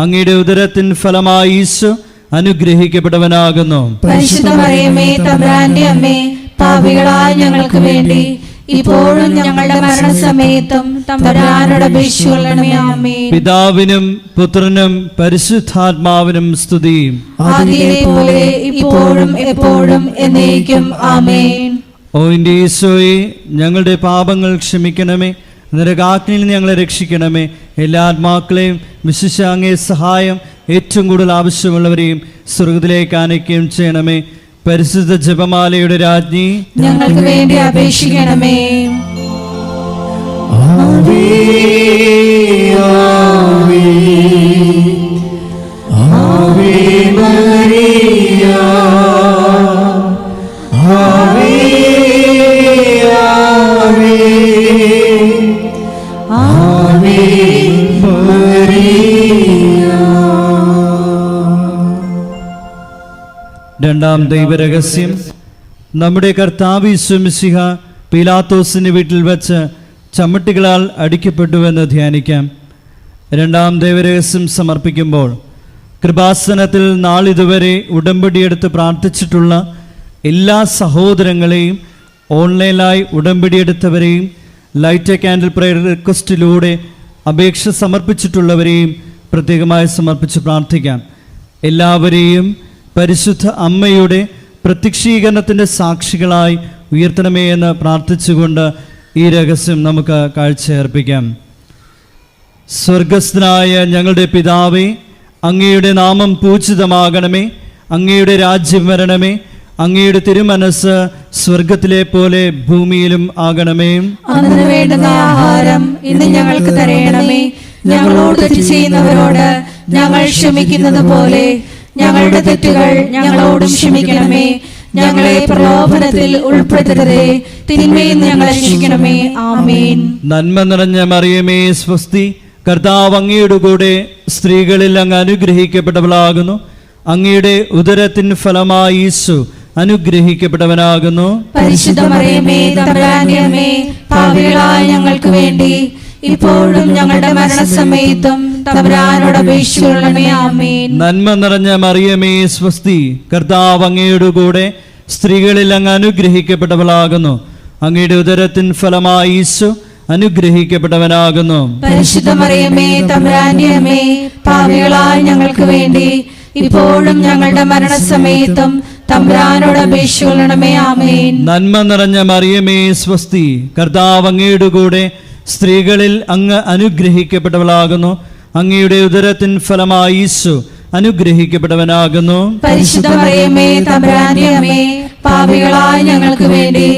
അങ്ങയുടെ ഉദരത്തിൻ ഫലമായി ഈശോ അനുഗ്രഹിക്കപ്പെട്ടവനാകുന്നു. പരിശുദ്ധ മറിയമേ, തമ്പുരാന്റെ അമ്മേ, പാപികളായ ഞങ്ങൾക്ക് വേണ്ടി ഇപ്പോഴും ഞങ്ങളുടെ മരണസമയത്തും തമ്പുരാനോട് അപേക്ഷിക്കണമേ. ആമേൻ. പിതാവിനും പുത്രനും പരിശുദ്ധാത്മാവിനും സ്തുതി. ആദിയിലെ പോലെ ഇപ്പോഴും എപ്പോഴും എന്നേക്കും. ആമേൻ. ഓ എൻ്റെ ഈശോയെ, ഞങ്ങളുടെ പാപങ്ങൾ ക്ഷമിക്കണമേ, നരകാഗ്നിയിൽ നിന്ന് ഞങ്ങളെ രക്ഷിക്കണമേ. എല്ലാ ആത്മാക്കളെയും വിശിഷ്യ അങ്ങേ സഹായം ഏറ്റവും കൂടുതൽ ആവശ്യമുള്ളവരെയും സ്വർഗത്തിലേക്ക് ആനയിക്കുകയും ചെയ്യണമേ. പരിശുദ്ധ ജപമാലയുടെ രാജ്ഞി, ഞങ്ങൾക്ക് വേണ്ടി അപേക്ഷിക്കണമേ. ആവേ ആവേ ആവേ മരിയ, ആവേ ആവേ ആവേ മരിയ. രണ്ടാം ദൈവരഹസ്യം, നമ്മുടെ കർത്താവ് യേശു മിശിഹ പീലാത്തോസിന്റെ വീട്ടിൽ വെച്ച് ചമ്മട്ടികളാൽ അടിക്കപ്പെട്ടുവെന്ന് ധ്യാനിക്കാം. രണ്ടാം ദൈവരഹസ്യം സമർപ്പിക്കുമ്പോൾ കൃപാസനത്തിൽ നാളിതുവരെ ഉടമ്പടിയെടുത്ത് പ്രാർത്ഥിച്ചിട്ടുള്ള എല്ലാ സഹോദരങ്ങളെയും, ഓൺലൈനായി ഉടമ്പടിയെടുത്തവരെയും, ലൈറ്റ് എ കാൻഡിൽ പ്രയർ റിക്വസ്റ്റിലൂടെ അപേക്ഷ സമർപ്പിച്ചിട്ടുള്ളവരെയും പ്രത്യേകമായി സമർപ്പിച്ച് പ്രാർത്ഥിക്കാം. എല്ലാവരെയും പരിശുദ്ധ അമ്മയുടെ പ്രത്യക്ഷീകരണത്തിൻ്റെ സാക്ഷികളായി ഉയർത്തണമേ എന്ന് പ്രാർത്ഥിച്ചുകൊണ്ട് ഈ രഹസ്യം നമുക്ക് കാഴ്ചയർപ്പിക്കാം. സ്വർഗസ്ഥനായ ഞങ്ങളുടെ പിതാവേ, അങ്ങയുടെ നാമം പൂജിതമാകണമേ, അങ്ങയുടെ രാജ്യം വരണമേ, അങ്ങയുടെ തിരുമനസ് സ്വർഗത്തിലെ പോലെ ഭൂമിയിലും ആകണമേ. അന്ന് വേണ്ടുന്ന ആഹാരം ഇന്ന് ഞങ്ങൾക്ക് തരയണമേ. ഞങ്ങളോട് തെറ്റ് ചെയ്യുന്നവരോട് ഞങ്ങൾ ക്ഷമിക്കുന്നത് പോലെ ഞങ്ങളുടെ തെറ്റുകൾ ഞങ്ങളോടും ക്ഷമിക്കണമേ. ഞങ്ങളെ പ്രലോഭനത്തിൽ ഉൾപ്പെടുത്തരുതേ, തിന്മയിൽ നിന്ന് ഞങ്ങളെ രക്ഷിക്കണമേ. ആമേൻ. നന്മ നിറഞ്ഞ മറിയമേ സ്വസ്തി, കർത്താവ് അങ്ങയുടെ കൂടെ സ്ത്രീകളിൽ അങ്ങ് അനുഗ്രഹിക്കപ്പെട്ടവളാകുന്നു. അങ്ങയുടെ ഉദരത്തിൻ ഫലമായി ഈശോ അനുഗ്രഹിക്കപ്പെട്ടവനാകുന്നു. പരിശുദ്ധ മറിയമേ, തമ്പുരാന്റെ അമ്മേ, പാപികളായ ഞങ്ങൾക്ക് വേണ്ടി ഇപ്പോഴും ഞങ്ങളുടെ മരണസമയത്തും തമ്പുരാനോട് അപേക്ഷിച്ചുകൊള്ളണമേ. ആമേൻ. നന്മ നിറഞ്ഞ മറിയമേ സ്വസ്തി, കർത്താവ് അങ്ങയുടെ കൂടെ സ്ത്രീകളിൽ അങ്ങ് അനുഗ്രഹിക്കപ്പെട്ടവളാകുന്നു. അങ്ങയുടെ ഉദരത്തിൻ ഫലമായി ഈശോ അനുഗ്രഹിക്കപ്പെട്ടവനാകുന്നു. പരിശുദ്ധ മറിയമേ, തമ്പുരാന്റെ അമ്മേ, പാപികളായ ഞങ്ങൾക്ക് വേണ്ടി ഇപ്പോഴും ഞങ്ങളുടെ മരണസമയത്തും തമ്പുരാനോട് അപേക്ഷിച്ചുകൊള്ളണമേ. ആമേൻ. നന്മ നിറഞ്ഞ മറിയമേ സ്വസ്തി, കർത്താവ് അങ്ങയുടെ കൂടെ സ്ത്രീകളിൽ അങ്ങ് അനുഗ്രഹിക്കപ്പെട്ടവളാകുന്നു. അങ്ങയുടെ ഉദരത്തിൻ ഫലമായി ഈശോ അനുഗ്രഹിക്കപ്പെട്ടവനാകുന്നു. പരിശുദ്ധ മറിയമേ, തമ്പുരാന്റെ അമ്മേ, പാപികളായ ഞങ്ങൾക്ക് വേണ്ടി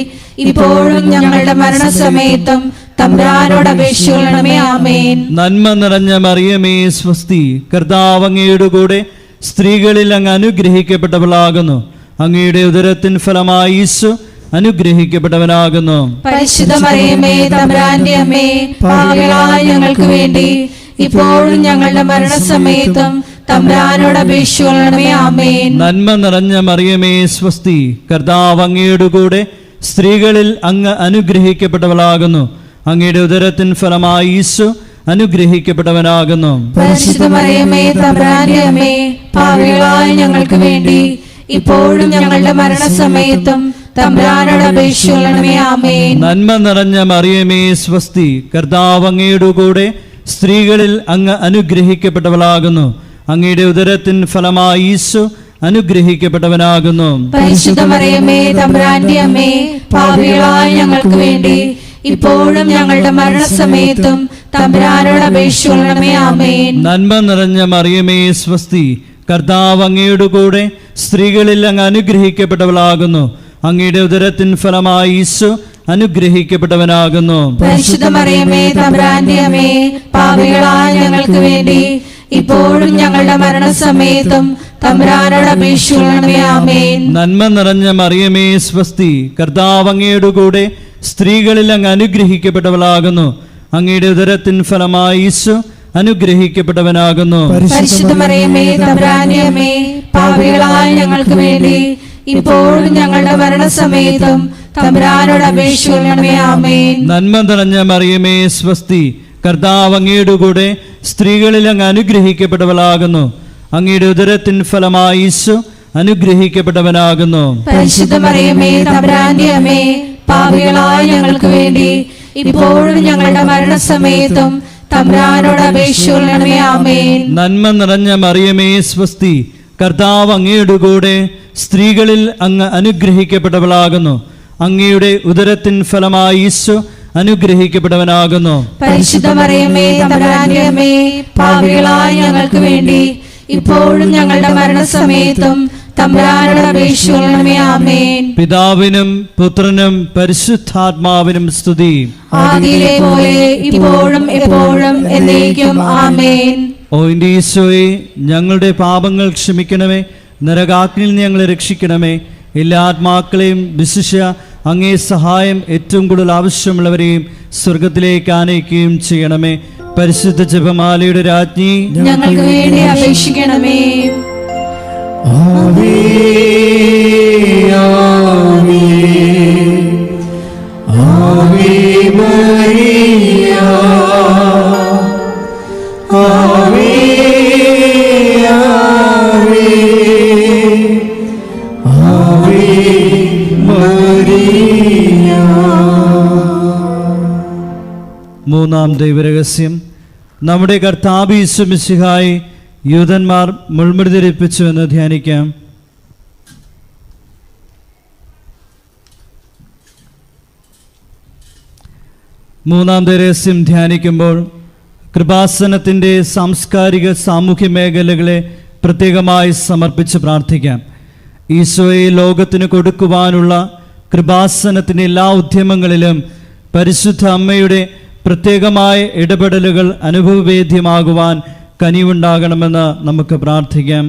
ഇപ്പോഴും ഞങ്ങളുടെ മരണസമയത്തും തമ്പുരാനോട് അപേക്ഷിച്ചുകൊള്ളണമേ. ആമേൻ. നന്മ നിറഞ്ഞ മറിയമേ സ്വസ്തി, കർത്താവ് അങ്ങയുടെ കൂടെ സ്ത്രീകളിൽ അങ്ങ് അനുഗ്രഹിക്കപ്പെട്ടവളാകുന്നു. അങ്ങയുടെ ഉദരത്തിൻ ഫലമായി ഈശോ അനുഗ്രഹിക്കപ്പെട്ടവനാകുന്നു. പരിശുദ്ധ മറിയമേ, തമ്പുരാന്റെ അമ്മേ, പാപികളായ ഞങ്ങൾക്ക് വേണ്ടി ഇപ്പോഴും ഞങ്ങളുടെ മരണസമയത്തും തമ്പുരാനോട് അപേക്ഷിച്ചുകൊള്ളണമേ. ആമേൻ. നന്മ നിറഞ്ഞ മറിയമേ സ്വസ്തി, കർത്താവ് അങ്ങയുടെ കൂടെ സ്ത്രീകളിൽ അങ്ങ് അനുഗ്രഹിക്കപ്പെട്ടവളാകുന്നു. അങ്ങയുടെ ഉദരത്തിൻ ഫലമായി ഈശോ അനുഗ്രഹിക്കപ്പെട്ടവനാകുന്നു. പരിശുദ്ധ മറിയമേ, തമ്പുരാന്റെ അമ്മേ, പാപികളായ ഞങ്ങൾക്ക് വേണ്ടി ഇപ്പോഴും ഞങ്ങളുടെ മരണസമയത്തും തമ്പുരാനോട് അപേക്ഷിച്ചുകൊള്ളണമേ. ആമേൻ. നന്മ നിറഞ്ഞ മറിയമേ സ്വസ്തി, കർത്താവ് അങ്ങയുടെ കൂടെ സ്ത്രീകളിൽ അങ്ങ് അനുഗ്രഹിക്കപ്പെട്ടവളാകുന്നു. അങ്ങയുടെ ഉദരത്തിൻ ഫലമായി ഈശോ അനുഗ്രഹിക്കപ്പെട്ടവനാകുന്നു. പരിശുദ്ധ മറിയമേ, തമ്പുരാന്റെ അമ്മേ, പാപികളായ ഞങ്ങൾക്ക് വേണ്ടി ഇപ്പോഴും ഞങ്ങളുടെ മരണസമയത്തും തമ്പുരാനോട് അപേക്ഷിച്ചുകൊള്ളണമേ. ആമേൻ. നന്മ നിറഞ്ഞ മറിയമേ സ്വസ്തി, കർത്താവ് അങ്ങയുടെ കൂടെ സ്ത്രീകളിൽ അങ്ങ് അനുഗ്രഹിക്കപ്പെട്ടവളാകുന്നു. അങ്ങയുടെ ഉദരത്തിൻ ഫലമായി ഈശോ അനുഗ്രഹിക്കപ്പെട്ടവനാകുന്നു. പരിശുദ്ധ മറിയമേ, തമ്പുരാന്റെ അമ്മേ, പാപികളായ ഞങ്ങൾക്ക് വേണ്ടി ഇപ്പോഴും ഞങ്ങളുടെ മരണസമയത്തും തമ്പുരാനോട് അപേക്ഷിച്ചുകൊള്ളണമേ. ആമേൻ. നന്മ നിറഞ്ഞ മറിയമേ സ്വസ്തി, കർത്താവ് അങ്ങയുടെ കൂടെ സ്ത്രീകളിൽ അങ്ങ് അനുഗ്രഹിക്കപ്പെട്ടവളാകുന്നു. അങ്ങയുടെ ഉദരത്തിൻ ഫലമായി ഈശോ അനുഗ്രഹിക്കപ്പെട്ടവനാകുന്നു. പരിശുദ്ധ മറിയമേ, തമ്പുരാന്റെ അമ്മേ, പാപികളായ ഞങ്ങൾക്ക് വേണ്ടി ഇപ്പോഴും ഞങ്ങളുടെ മരണസമയത്തും തമ്പുരാനോട് അപേക്ഷിച്ചുകൊള്ളണമേ. ആമേൻ. നന്മ നിറഞ്ഞ മറിയമേ സ്വസ്തി, കർത്താവ് അങ്ങയുടെ കൂടെ സ്ത്രീകളിൽ അങ്ങ് അനുഗ്രഹിക്കപ്പെട്ടവളാകുന്നു. അങ്ങയുടെ ഉദരത്തിൻ ഫലമായി ഈശോ അനുഗ്രഹിക്കപ്പെട്ടവനാകുന്നു. പരിശുദ്ധ മറിയമേ, തമ്പുരാന്റെ അമ്മേ, പാപികളായ ഞങ്ങൾക്ക് വേണ്ടി ഇപ്പോഴും ഞങ്ങളുടെ മരണസമയത്തും തമ്പുരാനോട് അപേക്ഷിച്ചുകൊള്ളണമേ. ആമേൻ. നന്മ നിറഞ്ഞ മറിയമേ സ്വസ്തി, കർത്താവ് അങ്ങയുടെ കൂടെ സ്ത്രീകളിൽ അങ്ങ് അനുഗ്രഹിക്കപ്പെട്ടവളാകുന്നു. അങ്ങയുടെ ഉദരത്തിൻ ഫലമായി ഈശോ അനുഗ്രഹിക്കപ്പെട്ടവനാകുന്നു. പരിശുദ്ധ മറിയമേ, തമ്പുരാന്റെ അമ്മേ, പാപികളായ ഞങ്ങൾക്ക് വേണ്ടി ഇപ്പോഴും ഞങ്ങളുടെ മരണസമയത്തും തമ്പുരാനോട് അപേക്ഷിക്കണമേ. ആമേൻ. പിതാവിനും പുത്രനും പരിശുദ്ധാത്മാവിനും സ്തുതി. ആദിയിലെ പോലെ ഇപ്പോഴും എപ്പോഴും എന്നേക്കും. ആമേൻ. ഓ എൻ്റെ ഈശോയെ, ഞങ്ങളുടെ പാപങ്ങൾ ക്ഷമിക്കണമേ, നരകാഗ്നിയിൽ നിന്ന് ഞങ്ങളെ രക്ഷിക്കണമേ. എല്ലാ ആത്മാക്കളെയും വിശിഷ്യ അങ്ങേ സഹായം ഏറ്റവും കൂടുതൽ ആവശ്യമുള്ളവരെയും സ്വർഗത്തിലേക്ക് ആനയിക്കുകയും ചെയ്യണമേ. പരിശുദ്ധ ജപമാലയുടെ രാജ്ഞി, ഞങ്ങൾക്ക് വേണ്ടി അപേക്ഷിക്കണമേ. ആവേ ആവേ ആവേ മരിയ, ആവേ ആവേ ആവേ മരിയ. മൂന്നാം ദൈവരഹസ്യം, നമ്മുടെ കർത്താവ് യേശു മിശിഹായി യൂതന്മാർ മുൾമുടി ധരിപ്പിച്ചു എന്ന് ധ്യാനിക്കാം. മൂന്നാം രഹസ്യം ധ്യാനിക്കുമ്പോൾ കൃപാസനത്തിൻ്റെ സാംസ്കാരിക സാമൂഹ്യ മേഖലകളെ പ്രത്യേകമായി സമർപ്പിച്ച് പ്രാർത്ഥിക്കാം. ഈശോയെ ലോകത്തിന് കൊടുക്കുവാനുള്ള കൃപാസനത്തിൻ്റെ എല്ലാ ഉദ്യമങ്ങളിലും പരിശുദ്ധ അമ്മയുടെ പ്രത്യേകമായ ഇടപെടലുകൾ അനുഭവവേദ്യമാകുവാൻ കനിവുണ്ടാകണമെന്ന് നമുക്ക് പ്രാർത്ഥിക്കാം.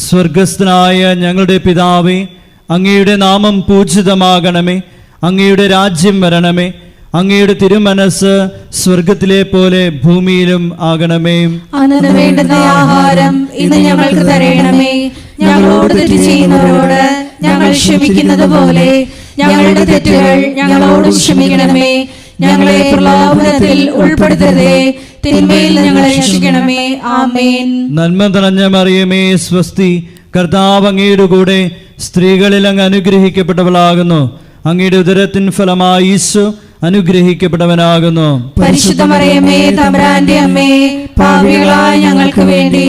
സ്വർഗസ്ഥനായ ഞങ്ങളുടെ പിതാവേ, അങ്ങയുടെ നാമം പൂജിതമാകണമേ, അങ്ങയുടെ രാജ്യം വരണമേ, അങ്ങയുടെ തിരുമനസ് സ്വർഗത്തിലെ പോലെ ഭൂമിയിലും ആകണമേ. അന്നു വേണ്ടുന്ന ആഹാരം ഇന്ന് ഞങ്ങൾക്ക് തരണമേ. ഞങ്ങളോട് തെറ്റ് ചെയ്യുന്നവരോട് ഞങ്ങൾ ക്ഷമിക്കുന്നത് പോലെ ഞങ്ങളുടെ തെറ്റുകൾ ഞങ്ങളോട് ക്ഷമിക്കണമേ. ഞങ്ങളെ പ്രലോഭനത്തിൽ ഉൾപ്പെടുത്തരുതേ, തിന്മയിൽ ഞങ്ങളെ രക്ഷിക്കണമേ. ആമേൻ. നന്മ നിറഞ്ഞ മറിയമേ സ്വസ്തി, കർത്താവ് അങ്ങയുടെ കൂടെ സ്ത്രീകളിൽ അങ്ങ് അനുഗ്രഹിക്കപ്പെട്ടവളാകുന്നു. അങ്ങയുടെ ഉദരത്തിൻ ഫലമായി ഈശോ അനുഗ്രഹിക്കപ്പെട്ടവനാകുന്നു. പരിശുദ്ധ മറിയമേ, തമ്പുരാന്റെ അമ്മേ, പാപികളായ ഞങ്ങൾക്ക് വേണ്ടി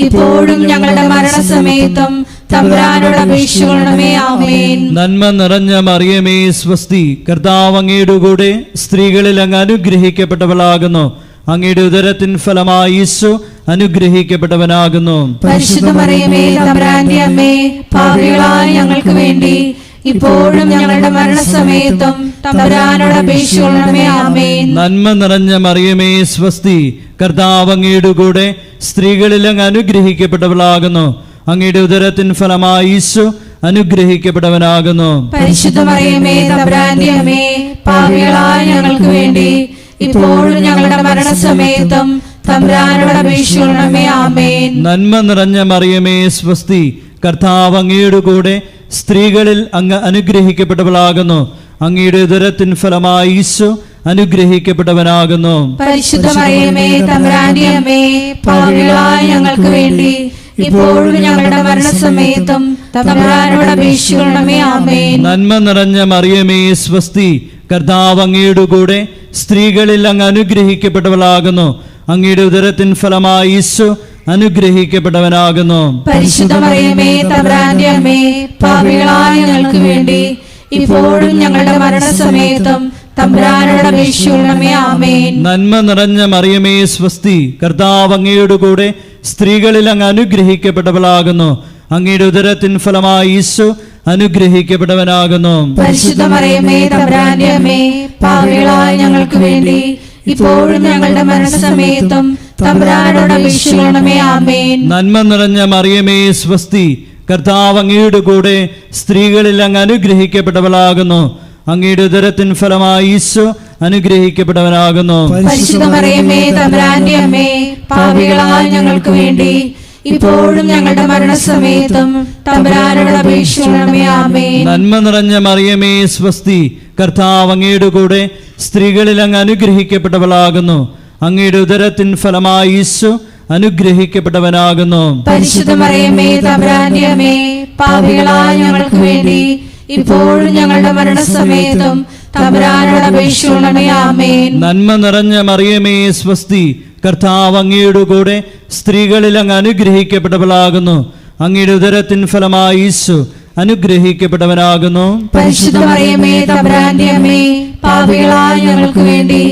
ഇപ്പോഴും ഞങ്ങളുടെ മരണസമയത്തും തമ്പുരാനോട് അപേക്ഷിക്കണമേ. ആമേൻ. നന്മ നിറഞ്ഞ മറിയമേ സ്വസ്തി, കർത്താവ് അങ്ങയുടെ കൂടെ സ്ത്രീകളിൽ അങ്ങ് അനുഗ്രഹിക്കപ്പെട്ടവളാകുന്നു. അങ്ങയുടെ ഉദരത്തിൻ ഫലമായി ഈശോ അനുഗ്രഹിക്കപ്പെട്ടവനാകുന്നു. പരിശുദ്ധ മറിയമേ, തമ്പുരാന്റെ അമ്മേ, പാപികളായ ഞങ്ങൾക്ക് വേണ്ടി ഇപ്പോഴും ഞങ്ങളുടെ മരണസമയത്തും തമ്പുരാനോട് അപേക്ഷിക്കണമേ. ആമേൻ. നന്മ നിറഞ്ഞ മറിയമേ സ്വസ്തി, കർത്താവ് അങ്ങയുടെ കൂടെ സ്ത്രീകളിൽ അങ്ങ് അനുഗ്രഹിക്കപ്പെട്ടവളാകുന്നു. അങ്ങയുടെ ഉദരത്തിൻ ഫലമായി ഈശോ അനുഗ്രഹിക്കപ്പെട്ടവനാകുന്നു. പരിശുദ്ധ മറിയമേ, തമ്പുരാന്റെ അമ്മേ, പാപികളായ ഞങ്ങൾക്ക് വേണ്ടി ഇപ്പോഴും ഞങ്ങളുടെ മരണസമയത്തും തമ്പുരാനോട് അപേക്ഷിക്കണമേ. ആമേൻ. നന്മ നിറഞ്ഞ മറിയമേ സ്വസ്തി, കർത്താവ് അങ്ങയുടെ കൂടെ സ്ത്രീകളിൽ അങ്ങ് അനുഗ്രഹിക്കപ്പെട്ടവളാകുന്നു. അങ്ങയുടെ ഉദരത്തിൻ ഫലമായി ഈശോ അനുഗ്രഹിക്കപ്പെട്ടവനാകുന്നു. പരിശുദ്ധ മറിയമേ, തമ്പുരാന്റെ അമ്മേ, പാപികളായ ഞങ്ങൾക്ക് വേണ്ടി ഇപ്പോഴും ഞങ്ങളുടെ മരണസമയത്തും തമ്പുരാനോട് അപേക്ഷിക്കണമേ. ആമേൻ. നന്മ നിറഞ്ഞ മറിയമേ സ്വസ്തി, കർത്താവ് അങ്ങയുടെ കൂടെ സ്ത്രീകളിൽ അങ്ങ് അനുഗ്രഹിക്കപ്പെട്ടവളാകുന്നു. അങ്ങയുടെ ഉദരത്തിൻ ഫലമായി ഈശോ അനുഗ്രഹിക്കപ്പെട്ടവനാകുന്നു. പരിശുദ്ധ മറിയമേ, തമ്പുരാന്റെ അമ്മേ, പാപികളായ ഞങ്ങൾക്ക് വേണ്ടി ഇപ്പോഴും ഞങ്ങളുടെ മരണസമയത്തും തമ്പുരാനോട് അപേക്ഷിക്കണമേ. ആമേൻ. നന്മ നിറഞ്ഞ മറിയമേ സ്വസ്തി, കർത്താവ് അങ്ങയുടെ കൂടെ സ്ത്രീകളിൽ അങ്ങ് അനുഗ്രഹിക്കപ്പെട്ടവളാകുന്നു. അങ്ങയുടെ ഉദരത്തിൻ ഫലമായി ഈശോ അനുഗ്രഹിക്കപ്പെട്ടവനാകുന്നു. പരിശുദ്ധ മറിയമേ, തമ്പുരാന്റെ അമ്മേ, പാപികളായ ഞങ്ങൾക്ക് വേണ്ടി ഇപ്പോഴും ഞങ്ങളുടെ മരണസമയത്തും തമ്പുരാനോട് അപേക്ഷിക്കണമേ. ആമേൻ. നന്മ നിറഞ്ഞ മറിയമേ സ്വസ്തി, കർത്താവ് അങ്ങയുടെ കൂടെ സ്ത്രീകളിൽ അങ്ങ് അനുഗ്രഹിക്കപ്പെട്ടവളാകുന്നു. അങ്ങയുടെ ഉദരത്തിൻ ഫലമായി ഈശോ അനുഗ്രഹിക്കപ്പെട്ടവനാകുന്നു. പരിശുദ്ധ മറിയമേ, തമ്പുരാന്റെ അമ്മേ, പാപികളായ ഞങ്ങൾക്ക് വേണ്ടി ഇപ്പോഴും ഞങ്ങളുടെ മരണസമയത്തും തമ്പുരാനോട് അപേക്ഷിക്കണമേ. ആമേൻ. നന്മ നിറഞ്ഞ മറിയമേ സ്വസ്തി, കർത്താവ് അങ്ങയുടെ കൂടെ സ്ത്രീകളിൽ അങ്ങ് അനുഗ്രഹിക്കപ്പെട്ടവളാകുന്നു. അങ്ങയുടെ ഉദരത്തിൻ ഫലമായി ഈശോ അനുഗ്രഹിക്കപ്പെട്ടവനാകുന്നു. പരിശുദ്ധ മറിയമേ, തമ്പുരാന്റെ അമ്മേ, പാപികളായ ഞങ്ങൾക്ക് വേണ്ടി ഇപ്പോഴും ഞങ്ങളുടെ മരണസമയത്തും തമ്പുരാനോട് അപേക്ഷിക്കണമേ. ആമേൻ. നന്മ നിറഞ്ഞ മറിയമേ സ്വസ്തി, കർത്താവ് അങ്ങയുടെ കൂടെ സ്ത്രീകളിൽ അങ്ങ് അനുഗ്രഹിക്കപ്പെട്ടവളാകുന്നു. അങ്ങയുടെ ഉദരത്തിൻ ഫലമായി ഈശോ അനുഗ്രഹിക്കപ്പെട്ടവനാകുന്നു. പരിശുദ്ധ മറിയമേ, തമ്പുരാന്റെ അമ്മേ, പാപികളായ ഞങ്ങൾക്ക് വേണ്ടി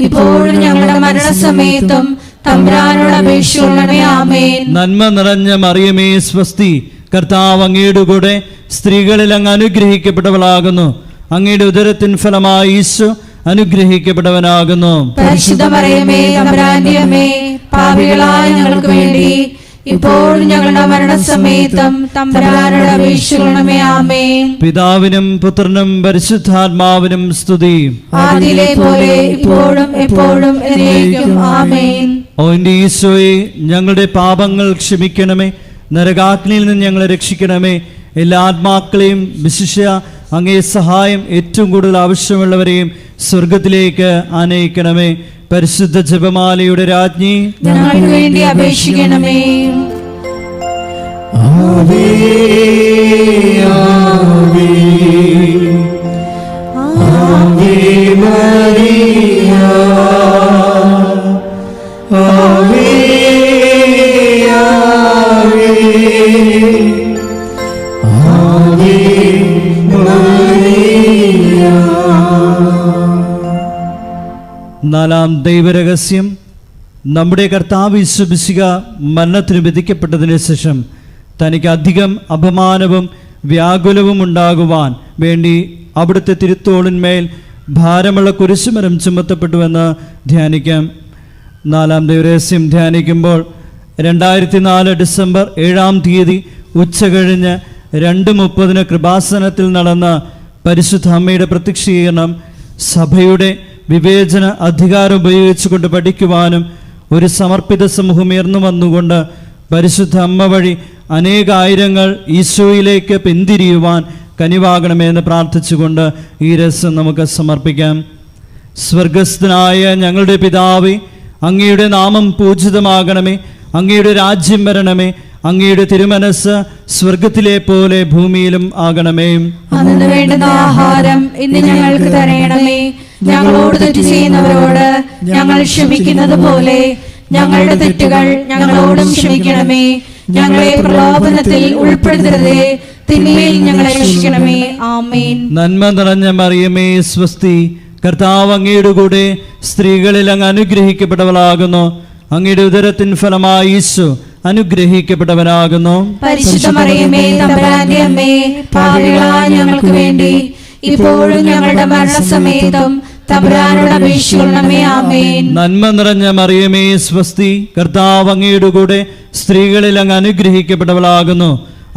ഇപ്പോഴും ഞങ്ങളുടെ മരണസമയത്തും തമ്പുരാനോട് അപേക്ഷിക്കണമേ. ആമേൻ. നന്മ നിറഞ്ഞ മറിയമേ സ്വസ്തി, കർത്താവ് അങ്ങയുടെ കൂടെ സ്ത്രീകളിൽ അങ്ങ് അനുഗ്രഹിക്കപ്പെട്ടവളാകുന്നു. അങ്ങയുടെ ഉദരത്തിൻ ഫലമായി ഈശോ അനുഗ്രഹിക്കപ്പെട്ടവനാകുന്നു. പരിശുദ്ധ മറിയമേ, തമ്പുരാന്റെ അമ്മേ, പാപികളായ ഞങ്ങൾക്ക് വേണ്ടി ഇപ്പോൾ ഞങ്ങളുടെ മരണസമയത്തും തമ്പുരാനോട് അപേക്ഷിക്കണമേ. ആമേൻ. പിതാവിനും പുത്രനും പരിശുദ്ധാത്മാവിനും സ്തുതി. ആദിയിലെ പോലെ ഇപ്പോഴും എപ്പോഴും എന്നേക്കും. ആമേൻ. ഓ എൻ്റെ ഈശോയെ, ഞങ്ങളുടെ പാപങ്ങൾ ക്ഷമിക്കണമേ, നരകാഗ്നിയിൽ നിന്ന് ഞങ്ങളെ രക്ഷിക്കണമേ. എല്ലാ ആത്മാക്കളെയും വിശിഷ്യ അങ്ങേ സഹായം ഏറ്റവും കൂടുതൽ ആവശ്യമുള്ളവരെയും സ്വർഗത്തിലേക്ക് ആനയിക്കണമേ. പരിശുദ്ധ ജപമാലയുടെ രാജ്ഞി, ഞങ്ങൾക്ക് വേണ്ടി അപേക്ഷിക്കണമേ. ആവേ ആവേ ആവേ മരിയ, ആവേ ആവേ ആവേ മരിയ. നാലാം ദൈവരഹസ്യം, നമ്മുടെ കർത്താവ് യേശു മിശിഹ മരണത്തിന് വിധിക്കപ്പെട്ടതിന് ശേഷം തനിക്ക് അധികം അപമാനവും വ്യാകുലവും ഉണ്ടാകുവാൻ വേണ്ടി അവിടുത്തെ തിരുത്തോളിന്മേൽ ഭാരമുള്ള കുരിശുമരം ചുമത്തപ്പെട്ടുവെന്ന് ധ്യാനിക്കാം. നാലാം ദൈവരഹസ്യം ധ്യാനിക്കുമ്പോൾ 2004 ഡിസംബർ 7-ാം തീയതി ഉച്ചകഴിഞ്ഞ് 2:30 കൃപാസനത്തിൽ നടന്ന പരിശുദ്ധ അമ്മയുടെ പ്രത്യക്ഷീകരണം സഭയുടെ വിവേചന അധികാരം ഉപയോഗിച്ചുകൊണ്ട് പഠിക്കുവാനും ഒരു സമർപ്പിത സമൂഹം ഉയർന്നു വന്നുകൊണ്ട് പരിശുദ്ധ അമ്മ വഴി അനേകായിരങ്ങൾ ഈശോയിലേക്ക് പിന്തിരിയുവാൻ കനിവാകണമെന്ന് പ്രാർത്ഥിച്ചുകൊണ്ട് ഈ രസം നമുക്ക് സമർപ്പിക്കാം. സ്വർഗസ്ഥനായ ഞങ്ങളുടെ പിതാവേ, അങ്ങയുടെ നാമം പൂജിതമാകണമേ, അങ്ങയുടെ രാജ്യം വരണമേ, അങ്ങയുടെ തിരുമനസ് സ്വർഗത്തിലെ പോലെ ഭൂമിയിലും ആകണമേ. അന്നു വേണ്ടുന്ന ആഹാരം ഇന്ന് ഞങ്ങൾക്ക് തരണമേ. ഞങ്ങളോട് തെറ്റ് ചെയ്യുന്നവരോട് ഞങ്ങൾ ക്ഷമിക്കുന്നത് പോലെ ഞങ്ങളുടെ തെറ്റുകൾ ഞങ്ങളോടും ക്ഷമിക്കണമേ. ഞങ്ങളെ പ്രലോഭനത്തിൽ ഉൾപ്പെടുത്തരുതേ, തിന്മയിൽ ഞങ്ങളെ രക്ഷിക്കണമേ. ആമേൻ. നന്മ നിറഞ്ഞ മറിയമേ, സ്വസ്തി. കർത്താവ് അങ്ങയുടെ കൂടെ സ്ത്രീകളിൽ അങ്ങ് അനുഗ്രഹിക്കപ്പെട്ടവളാകുന്നു. അങ്ങയുടെ ഉദരത്തിൻ ഫലമായി ഈശോ അനുഗ്രഹിക്കപ്പെട്ടവനാകുന്നു. പരിശുദ്ധ മറിയമേ, തമ്പുരാന്റെ അമ്മേ, പാപികളായ ഞങ്ങൾക്ക് വേണ്ടി ഇപ്പോഴും ഞങ്ങളുടെ മരണസമയത്തും തമ്പുരാനോട് അപേക്ഷിക്കണമേ. ആമേൻ. നന്മ നിറഞ്ഞ മറിയമേ, സ്വസ്തി. കർത്താവ് അങ്ങയുടെ കൂടെ സ്ത്രീകളിൽ അങ്ങ് അനുഗ്രഹിക്കപ്പെട്ടവളാകുന്നു.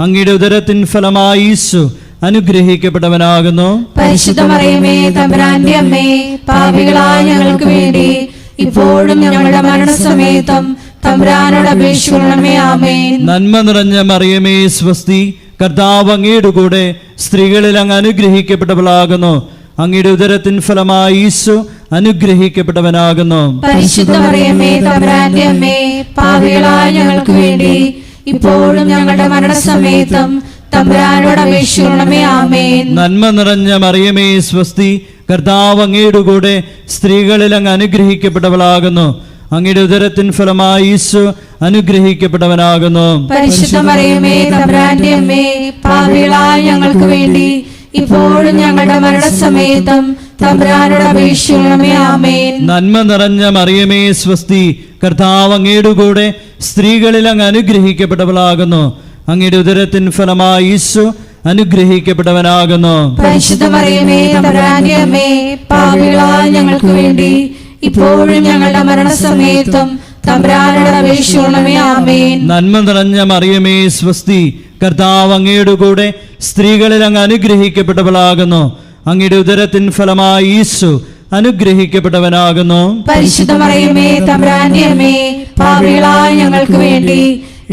അങ്ങയുടെ ഉദരത്തിൻ ഫലമായി ഈശോ അനുഗ്രഹിക്കപ്പെട്ടവനാകുന്നു. പരിശുദ്ധ മറിയമേ, തമ്പുരാന്റെ അമ്മേ, പാപികളായ ഞങ്ങൾക്ക് വേണ്ടി ഇപ്പോഴും ഞങ്ങളുടെ മരണസമയത്തും തമ്പുരാനോട് അപേക്ഷിക്കണമേ. ആമേൻ. നന്മ നിറഞ്ഞ മറിയമേ, സ്വസ്തി. കർത്താവ് അങ്ങയുടെ കൂടെ സ്ത്രീകളിൽ അങ്ങ് അനുഗ്രഹിക്കപ്പെട്ടവളാകുന്നു. അങ്ങയുടെ ഉദരത്തിൻ ഫലമായി ഈശോ അനുഗ്രഹിക്കപ്പെട്ടവനാകുന്നു. പരിശുദ്ധ മറിയമേ, തമ്പുരാന്റെ അമ്മേ, പാപികളായ ഞങ്ങൾക്ക് വേണ്ടി ഇപ്പോഴും ഞങ്ങളുടെ മരണസമയത്തും തമ്പുരാനോട് അപേക്ഷിക്കണമേ. ആമേൻ. നന്മ നിറഞ്ഞ മറിയമേ, സ്വസ്തി. കർത്താവ് അങ്ങയുടെ കൂടെ സ്ത്രീകളിൽ അങ്ങ് അനുഗ്രഹിക്കപ്പെട്ടവളാകുന്നു. അങ്ങയുടെ ഉദരത്തിൻ ഫലമായി ഈശോ അനുഗ്രഹിക്കപ്പെട്ടവനാകുന്നു. പരിശുദ്ധ മറിയമേ, തമ്പുരാന്റെ അമ്മേ, പാപികളായ ഞങ്ങൾക്ക് വേണ്ടി ഇപ്പോഴും ഞങ്ങളുടെ മരണസമയത്തും തമ്പുരാനോട് അപേക്ഷിക്കണമേ. ആമേൻ. നന്മ നിറഞ്ഞ മറിയമേ, സ്വസ്തി. കർത്താവ് അങ്ങയുടെ കൂടെ സ്ത്രീകളിൽ അങ്ങ് അനുഗ്രഹിക്കപ്പെട്ടവളാകുന്നു. അങ്ങയുടെ ഉദരത്തിൻ ഫലമായി ഈശോ അനുഗ്രഹിക്കപ്പെട്ടവനാകുന്നു. പരിശുദ്ധ മറിയമേ, തമ്പുരാന്റെ അമ്മേ, പാപികളായ ഞങ്ങൾക്ക് വേണ്ടി ഇപ്പോഴും ഞങ്ങളുടെ മരണസമയത്തും തമ്പുരാനോട് അപേക്ഷിക്കണമേ. ആമേൻ. നന്മ നിറഞ്ഞ മറിയമേ, സ്വസ്തി. കർത്താവ് അങ്ങയുടെ കൂടെ സ്ത്രീകളിൽ അങ്ങ് അനുഗ്രഹിക്കപ്പെട്ടവളാകുന്നു. അങ്ങയുടെ ഉദരത്തിൻ ഫലമായി ഈശോ അനുഗ്രഹിക്കപ്പെട്ടവനാകുന്നു. പരിശുദ്ധ മറിയമേ, തമ്പുരാന്റെ അമ്മേ, പാപികളായ ഞങ്ങൾക്ക് വേണ്ടി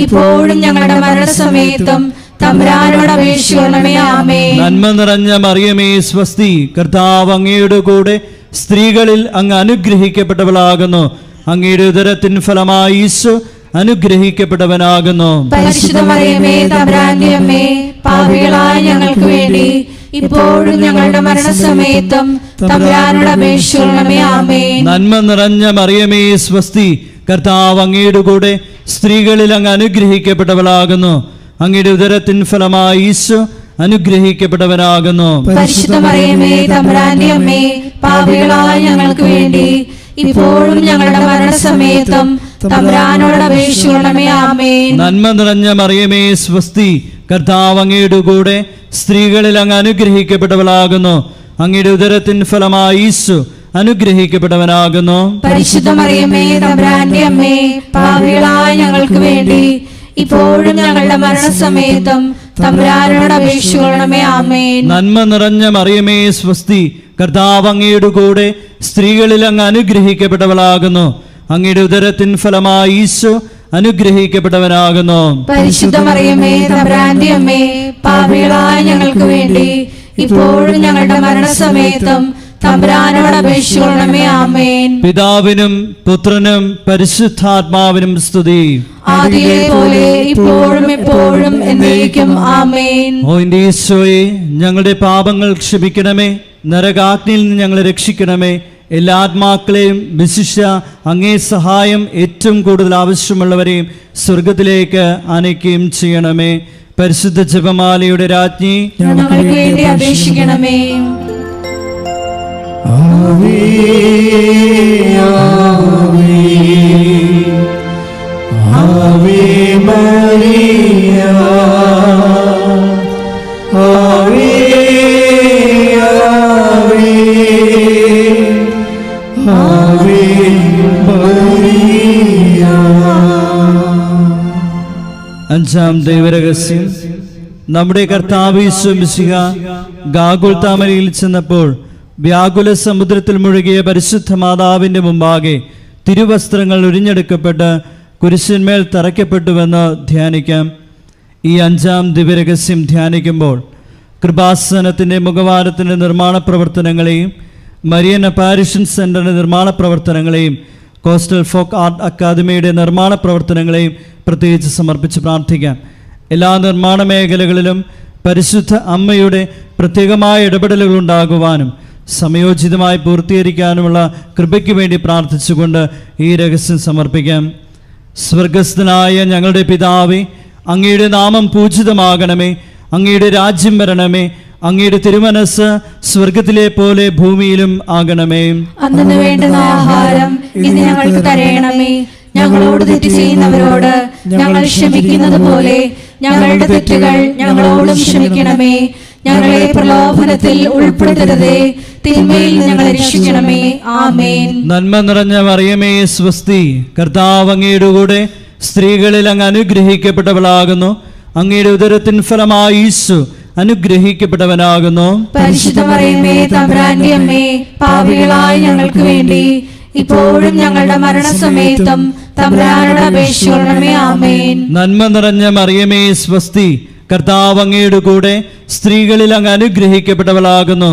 ഇപ്പോഴും ഞങ്ങളുടെ മരണസമയത്തും തമ്പുരാനോട് അപേക്ഷിക്കണമേ. ആമേൻ. നന്മ നിറഞ്ഞ മറിയമേ, സ്വസ്തി. കർത്താവ് അങ്ങയുടെ കൂടെ സ്ത്രീകളിൽ അങ്ങ് അനുഗ്രഹിക്കപ്പെട്ടവളാകുന്നു. അങ്ങയുടെ ഉദരത്തിൻ ഫലമായി ഈശോ അനുഗ്രഹിക്കപ്പെട്ടവനാകുന്നു. പരിശുദ്ധ മറിയമേ, തമ്പുരാന്റെ അമ്മേ, പാപികളായ ഞങ്ങൾക്ക് വേണ്ടി ഇപ്പോഴും ഞങ്ങളുടെ മരണസമയത്തും തമ്പുരാനോട് അപേക്ഷിക്കണമേ. ആമേൻ. നന്മ നിറഞ്ഞ മറിയമേ, സ്വസ്തി. കർത്താവ് അങ്ങയുടെ കൂടെ സ്ത്രീകളിൽ അങ്ങ് അനുഗ്രഹിക്കപ്പെട്ടവളാകുന്നു. അങ്ങയുടെ ഉദരത്തിൻ ഫലമായി ഈശോ അനുഗ്രഹിക്കപ്പെട്ടവനാകുന്നു. പരിശുദ്ധ മറിയമേ, തമ്പുരാന്റെ അമ്മേ, പാപികളായ ഞങ്ങൾക്ക് വേണ്ടി ഇപ്പോഴും ഞങ്ങളുടെ മരണസമയത്തും തമ്പുരാനോട് അപേക്ഷിക്കണമേ. ആമേൻ. നന്മ നിറഞ്ഞ മറിയമേ സ്വസ്തി, കർത്താവ് അങ്ങയുടെ കൂടെ സ്ത്രീകളിൽ അങ്ങ് അനുഗ്രഹിക്കപ്പെട്ടവളാകുന്നു. അങ്ങയുടെ ഉദരത്തിൻ ഫലമായി ഈശോ അനുഗ്രഹിക്കപ്പെട്ടവനാകുന്നു. പരിശുദ്ധ മറിയമേ തമ്പുരാന്റെ അമ്മേ, പാപികളായ ഞങ്ങൾക്ക് വേണ്ടി ഇപ്പോഴും ഞങ്ങളുടെ മരണസമയത്തും തമ്പുരാനോട് അപേക്ഷിക്കണമേ. ആമേൻ. നന്മ നിറഞ്ഞ മറിയമേ സ്വസ്തി, കർത്താവ് അങ്ങയുടെ കൂടെ സ്ത്രീകളിൽ അങ്ങ് അനുഗ്രഹിക്കപ്പെട്ടവളാകുന്നു. അങ്ങയുടെ ഉദരത്തിൻ ഫലമായി ഈശോ അനുഗ്രഹിക്കപ്പെട്ടവനാകുന്നു. പരിശുദ്ധ മറിയമേ തമ്പുരാന്റെ അമ്മേ, പാപികളായ ഞങ്ങൾക്ക് വേണ്ടി ഇപ്പോഴും ഞങ്ങളുടെ മരണസമയത്തും തമ്പുരാനോട് അപേക്ഷിക്കണമേ. ആമേൻ. പിതാവിനും പുത്രനും പരിശുദ്ധാത്മാവിനും സ്തുതി. ആദിയിലെ പോലെ ഇപ്പോഴും എപ്പോഴും എന്നേക്കും. ആമേൻ. ഓ എന്റെ ഈശോയെ, ഞങ്ങളുടെ പാപങ്ങൾ ക്ഷമിക്കണമേ, നരകാഗ്നിയിൽ നിന്ന് ഞങ്ങളെ രക്ഷിക്കണമേ. എല്ലാ ആത്മാക്കളെയും വിശിഷ്യ അങ്ങേ സഹായം ഏറ്റവും കൂടുതൽ ആവശ്യമുള്ളവരെയും സ്വർഗത്തിലേക്ക് ആനയിക്കുകയും ചെയ്യണമേ. പരിശുദ്ധ ജപമാലയുടെ രാജ്ഞി, ഞങ്ങൾക്ക് വേണ്ടി അപേക്ഷിക്കണമേ. ആവേ ആവേ ആവേ മരിയ, ആവേ ആവേ ആവേ മരിയ. അഞ്ചാം ദൈവരഹസ്യം. നമ്മുടെ കർത്താവ് യേശു മിശിഹ ഗാഗുൽത്താമരയിൽ ചെന്നപ്പോൾ വ്യാകുല സമുദ്രത്തിൽ മുഴുകിയ പരിശുദ്ധ മാതാവിന്റെ മുമ്പാകെ തിരുവസ്ത്രങ്ങൾ ഉരിഞ്ഞെടുക്കപ്പെട്ട് കുരിശന്മേൽ തറയ്ക്കപ്പെട്ടുവെന്ന് ധ്യാനിക്കാം. ഈ അഞ്ചാം ദിവ്യരഹസ്യം ധ്യാനിക്കുമ്പോൾ കൃപാസനത്തിൻ്റെ മുഖവാരത്തിൻ്റെ നിർമ്മാണ പ്രവർത്തനങ്ങളെയും മരിയൻ അപ്പാരിഷൻ സെൻ്ററിൻ്റെ നിർമ്മാണ പ്രവർത്തനങ്ങളെയും കോസ്റ്റൽ ഫോക്ക് ആർട്ട് അക്കാദമിയുടെ നിർമ്മാണ പ്രവർത്തനങ്ങളെയും പ്രത്യേകിച്ച് സമർപ്പിച്ച് പ്രാർത്ഥിക്കാം. എല്ലാ നിർമ്മാണ മേഖലകളിലും പരിശുദ്ധ അമ്മയുടെ പ്രത്യേകമായ ഇടപെടലുകൾ ഉണ്ടാകുവാനും സമയോചിതമായി പൂർത്തീകരിക്കാനുമുള്ള കൃപയ്ക്ക് വേണ്ടി പ്രാർത്ഥിച്ചുകൊണ്ട് ഈ രഹസ്യം സമർപ്പിക്കാം. സ്വർഗസ്ഥനായ ഞങ്ങളുടെ പിതാവേ, അങ്ങയുടെ നാമം പൂജിതമാകണമേ. അങ്ങയുടെ രാജ്യം വരണമേ. അങ്ങയുടെ തിരുമനസ് സ്വർഗത്തിലെ പോലെ ഭൂമിയിലും ആകണമേ. അന്നു വേണ്ടുന്ന ആഹാരം ഇന്ന് ഞങ്ങൾക്ക് തരയണമേ. ഞങ്ങളോട് തെറ്റ് ചെയ്യുന്നവരോട് ഞങ്ങൾ ക്ഷമിക്കുന്നത് പോലെ ഞങ്ങളുടെ തെറ്റുകൾ ഞങ്ങളോടും ക്ഷമിക്കണമേ. ഞങ്ങളെ പ്രലോഭനത്തിൽ ഉൾപ്പെടുത്തരുതേ, തിന്മയിൽ ഞങ്ങളെ രക്ഷിക്കണമേ. ആമേൻ. നന്മ നിറഞ്ഞ മറിയമേ സ്വസ്തി, കർത്താവ് അങ്ങയുടെ കൂടെ സ്ത്രീകളിൽ അങ്ങ് അനുഗ്രഹിക്കപ്പെട്ടവളാകുന്നു. അങ്ങയുടെ ഉദരത്തിൻ ഫലമായി ഈശോ അനുഗ്രഹിക്കപ്പെട്ടവനാകുന്നു. പരിശുദ്ധ മറിയമേ തമ്പുരാന്റെ അമ്മേ, പാപികളായ ഞങ്ങൾക്ക് വേണ്ടി ഇപ്പോഴും ഞങ്ങളുടെ മരണസമയത്തും തമ്പുരാനോട് അപേക്ഷിക്കണമേ. ആമേൻ. നന്മ നിറഞ്ഞ മറിയമേ സ്വസ്തി, കർത്താവ് അങ്ങയുടെ കൂടെ സ്ത്രീകളിൽ അങ്ങ് അനുഗ്രഹിക്കപ്പെട്ടവളാകുന്നു.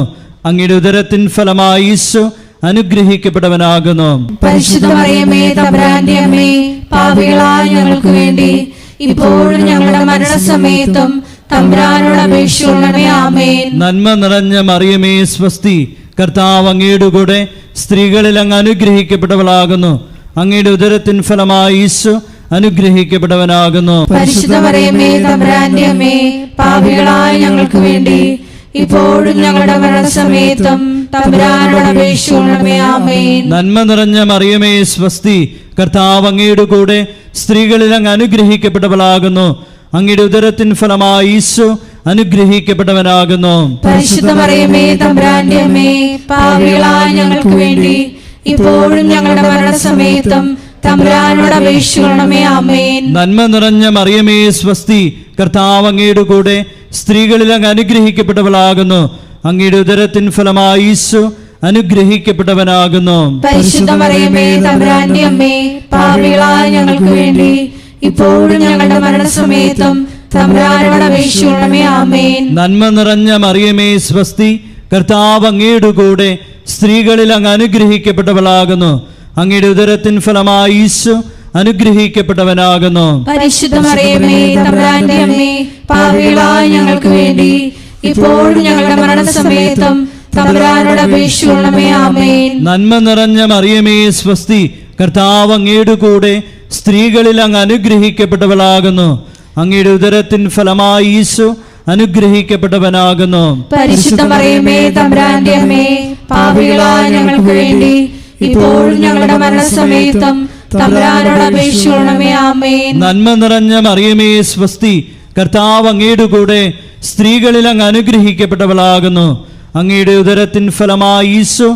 അങ്ങയുടെ ഉദരത്തിൻ ഫലമായി ഈശോ അനുഗ്രഹിക്കപ്പെട്ടവനാകുന്നു. പരിശുദ്ധ മറിയമേ തമ്പുരാന്റെ അമ്മേ, പാപികളായ ഞങ്ങൾക്ക് വേണ്ടി ഇപ്പോഴും ഞങ്ങളുടെ മരണസമയത്തും തമ്പുരാനോട് അപേക്ഷിക്കണമേ. ആമേൻ. നന്മ നിറഞ്ഞ മറിയമേ സ്വസ്തി, കർത്താവ് അങ്ങയുടെ കൂടെ സ്ത്രീകളിൽ അങ്ങ് അനുഗ്രഹിക്കപ്പെട്ടവളാകുന്നു. അങ്ങയുടെ ഉദരത്തിൻ ഫലമായി ഈശോ അനുഗ്രഹിക്കപ്പെട്ടവനാകുന്നു. പരിശുദ്ധ മറിയമേ തമ്പുരാന്റെ അമ്മേ, പാപികളായ ഞങ്ങൾക്ക് വേണ്ടി ഇപ്പോഴും ഞങ്ങളുടെ മരണസമയത്തും തമ്പുരാനോട് അപേക്ഷിക്കണമേ. ആമേൻ. നന്മ നിറഞ്ഞ മറിയമേ സ്വസ്തി, കർത്താവ് അങ്ങയുടെ കൂടെ സ്ത്രീകളിൽ അങ്ങ് അനുഗ്രഹിക്കപ്പെട്ടവളാകുന്നു. അങ്ങയുടെ ഉദരത്തിൻ ഫലമായി ഈശോ അനുഗ്രഹിക്കപ്പെട്ടവനാകുന്നു. പരിശുദ്ധ മറിയമേ തമ്പുരാന്റെ അമ്മേ, പാപികളായ ഞങ്ങൾക്ക് വേണ്ടി ഇപ്പോഴും ഞങ്ങളുടെ മരണസമയത്തും തമ്പുരാനോട് അപേക്ഷിക്കണമേ. ആമേൻ. നന്മ നിറഞ്ഞ മറിയമേ സ്വസ്തി, കർത്താവ് അങ്ങയുടെ കൂടെ സ്ത്രീകളിൽ അങ്ങ് അനുഗ്രഹിക്കപ്പെട്ടവളാകുന്നു. അങ്ങയുടെ ഉദരത്തിൻ ഫലമായി ഈശോ അനുഗ്രഹിക്കപ്പെട്ടവനാകുന്നു. പരിശുദ്ധ മറിയമേ തമ്പുരാന്റെ അമ്മേ, പാപികളായ ഞങ്ങൾക്ക് വേണ്ടി ഇപ്പോഴും ഞങ്ങളുടെ മരണസമയത്തും തമ്പുരാനോട് അപേക്ഷിക്കണമേ. ആമേൻ. നന്മ നിറഞ്ഞ മറിയമേ സ്വസ്തി, കർത്താവ് അങ്ങയുടെ കൂടെ സ്ത്രീകളിൽ അങ്ങ് അനുഗ്രഹിക്കപ്പെട്ടവളാകുന്നു. അങ്ങയുടെ ഉദരത്തിൻ ഫലമായി ഈശോ അനുഗ്രഹിക്കപ്പെട്ടവനാകുന്നു. പരിശുദ്ധ മറിയമേ തമ്പുരാന്റെ അമ്മേ, പാപികളായ ഞങ്ങൾക്ക് വേണ്ടി ഇപ്പോഴും ഞങ്ങളുടെ മരണസമയത്തും തമ്പുരാനോട് അപേക്ഷിക്കണമേ. ആമേൻ. നന്മ നിറഞ്ഞ മറിയമേ സ്വസ്തി, കർത്താവ് അങ്ങയുടെ കൂടെ സ്ത്രീകളിൽ അങ്ങ് അനുഗ്രഹിക്കപ്പെട്ടവളാകുന്നു. അങ്ങയുടെ ഉദരത്തിൻ ഫലമായി ഈശോ അനുഗ്രഹിക്കപ്പെട്ടവനാകുന്നു. പരിശുദ്ധ മറിയമേ തമ്പുരാന്റെ അമ്മേ, പാപികളായ ഞങ്ങൾക്ക് വേണ്ടി ഇപ്പോഴും ഞങ്ങളുടെ മരണസമയത്തും തമ്പുരാനോട് അപേക്ഷിക്കണമേ. ആമേൻ. നന്മ നിറഞ്ഞ മറിയമേ സ്വസ്തി, കർത്താവ് അങ്ങയുടെ കൂടെ സ്ത്രീകളിൽ അങ്ങ് അനുഗ്രഹിക്കപ്പെട്ടവളാകുന്നു. അങ്ങയുടെ ഉദരത്തിൻ ഫലമായി ഈശോ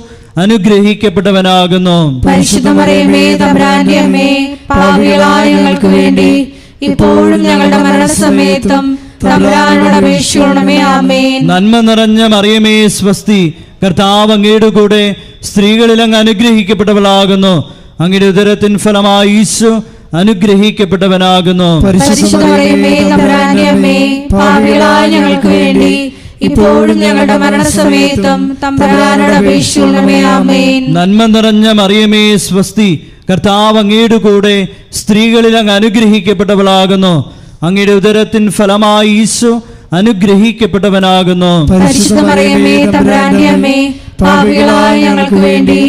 അനുഗ്രഹിക്കപ്പെട്ടവനാകുന്നു. പരിശുദ്ധ മറിയമേ തമ്പുരാന്റെ അമ്മേ, പാപികളായ ഞങ്ങൾക്ക് വേണ്ടി ഇപ്പോഴും ഞങ്ങളുടെ മരണസമയത്തും തമ്പുരാനോട് അപേക്ഷിക്കണമേ. ആമേൻ. നന്മ നിറഞ്ഞ മറിയമേ സ്വസ്തി, കർത്താവ് അങ്ങയുടെ കൂടെ സ്ത്രീകളിൽ അങ്ങ് അനുഗ്രഹിക്കപ്പെട്ടവളാകുന്നു. അങ്ങയുടെ ഉദരത്തിൻ ഫലമായി ഈശോ അനുഗ്രഹിക്കപ്പെട്ടവനാകുന്നു. പരിശുദ്ധ മറിയമേ തമ്പുരാന്റെ അമ്മേ, പാപികളായ ഞങ്ങൾക്ക് വേണ്ടി ഇപ്പോഴും ഞങ്ങളുടെ മരണസമയത്തും തമ്പുരാനോട് അപേക്ഷിക്കണമേ. ആമേൻ. നന്മ നിറഞ്ഞ മറിയമേ സ്വസ്തി, കർത്താവ് അങ്ങയുടെ കൂടെ സ്ത്രീകളിൽ അങ്ങ് അനുഗ്രഹിക്കപ്പെട്ടവളാകുന്നു. അങ്ങയുടെ ഉദരത്തിൻ ഫലമായി ഈശോ അനുഗ്രഹിക്കപ്പെട്ടവനാകുന്നു. പരിശുദ്ധ മറിയമേ തമ്പുരാന്റെ അമ്മേ, പാപികളായ ഞങ്ങൾക്ക് വേണ്ടി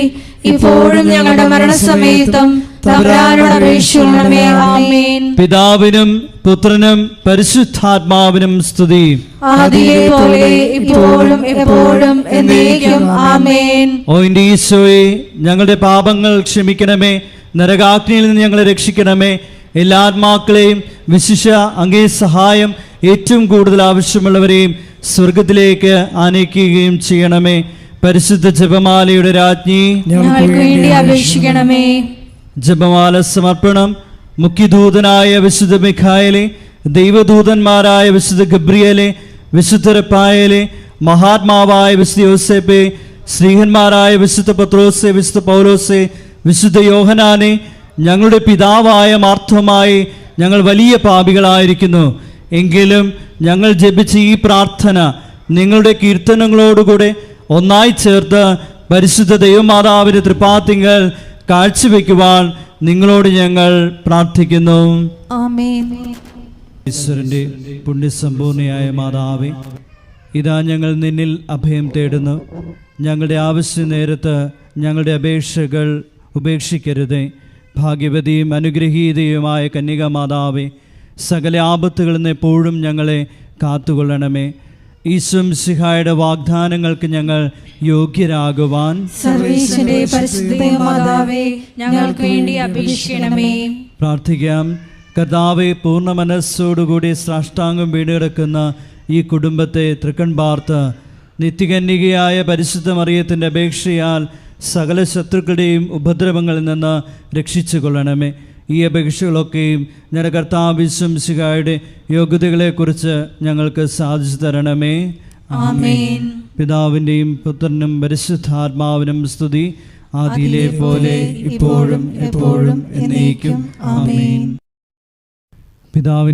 ഇപ്പോഴും ഞങ്ങളുടെ മരണസമയത്തും തമ്പുരാനോട് അപേക്ഷിക്കണമേ. ആമേൻ. പിതാവിനും പുത്രനും പരിശുദ്ധാത്മാവിനും സ്തുതി. ആദിയിലെ പോലെ ഇപ്പോഴും എപ്പോഴും എന്നേക്കും. ആമേൻ. ഓ എൻ്റെ ഈശോയെ, ഞങ്ങളുടെ പാപങ്ങൾ ക്ഷമിക്കണമേ, നരകാഗ്നിയിൽ നിന്ന് ഞങ്ങളെ രക്ഷിക്കണമേ. എല്ലാ ആത്മാക്കളെയും വിശിഷ്യ അങ്ങേ സഹായം ഏറ്റവും കൂടുതൽ ആവശ്യമുള്ളവരെയും സ്വർഗത്തിലേക്ക് ആനയിക്കുകയും ചെയ്യണമേ. പരിശുദ്ധ ജപമാലയുടെ രാജ്ഞി, ഞങ്ങൾക്ക് വേണ്ടി അപേക്ഷിക്കണമേ. ജപമാല സമർപ്പണം. മുഖ്യദൂതനായ വിശുദ്ധ മിഖായേലെ, ദൈവദൂതന്മാരായ വിശുദ്ധ ഗബ്രിയേലെ, വിശുദ്ധ റഫായേലെ, മഹാത്മാവായ വിശുദ്ധ യോസേപ്പെ, ശ്രീഹന്മാരായ വിശുദ്ധ പത്രോസെ, വിശുദ്ധ പൗലോസെ, വിശുദ്ധ യോഹനാനെ, ഞങ്ങളുടെ പിതാവായ മാർത്തോമായി, ഞങ്ങൾ വലിയ പാപികളായിരിക്കുന്നു. എങ്കിലും ഞങ്ങൾ ജപിച്ച ഈ പ്രാർത്ഥന നിങ്ങളുടെ കീർത്തനങ്ങളോടുകൂടെ ഒന്നായി ചേർത്ത് പരിശുദ്ധ ദൈവമാതാവിന്റെ തൃപ്പാത്തിങ്കൽ കാഴ്ചവെക്കുവാൻ നിങ്ങളോട് ഞങ്ങൾ പ്രാർത്ഥിക്കുന്നു. ആമേൻ. ഈശ്വരൻ്റെ പുണ്യസമ്പൂർണയായ മാതാവേ, ഇതാ ഞങ്ങൾ നിന്നിൽ അഭയം തേടുന്നു. ഞങ്ങളുടെ ആവശ്യ നേരത്ത് ഞങ്ങളുടെ അപേക്ഷകൾ ഉപേക്ഷിക്കരുതേ. ഭാഗ്യവതിയും അനുഗ്രഹീതയുമായ കന്യക മാതാവേ, സകല ആപത്തുകളിൽ നിന്ന് എപ്പോഴും ഞങ്ങളെ കാത്തുകൊള്ളണമേ. ഈശോ മിശിഹായുടെ വാഗ്ദാനങ്ങൾക്ക് ഞങ്ങൾ യോഗ്യരാകുവാൻ സർവ്വേശ്വരന്റെ പരിശുദ്ധ മാതാവേ, ഞങ്ങൾക്ക് വേണ്ടി അപേക്ഷിക്കണമേ. പ്രാർത്ഥിക്കാം. കർത്താവെ, പൂർണ്ണ മനസ്സോടുകൂടി സാഷ്ടാംഗം വീടുകിടക്കുന്ന ഈ കുടുംബത്തെ തൃക്കൺ പാർത്ത് നിത്യകന്യകയായ പരിശുദ്ധ മറിയത്തിൻ്റെ അപേക്ഷയാൽ സകല ശത്രുക്കളുടെയും ഉപദ്രവങ്ങളിൽ നിന്ന് രക്ഷിച്ചു കൊള്ളണമേ. ഈ അപേക്ഷകളൊക്കെയും ഞങ്ങളുടെ കർത്താവ് ഈശോ മിശിഹായുടെ യോഗ്യതകളെക്കുറിച്ച് ഞങ്ങൾക്ക് സാധിച്ചു തരണമേ. ആമേൻ. പിതാവിൻ്റെയും പുത്രനും പരിശുദ്ധാത്മാവിനും സ്തുതി. ആദിയിലെ പോലെ ഇപ്പോഴും എപ്പോഴും എന്നേക്കും. ആമേൻ. പിതാവിൻ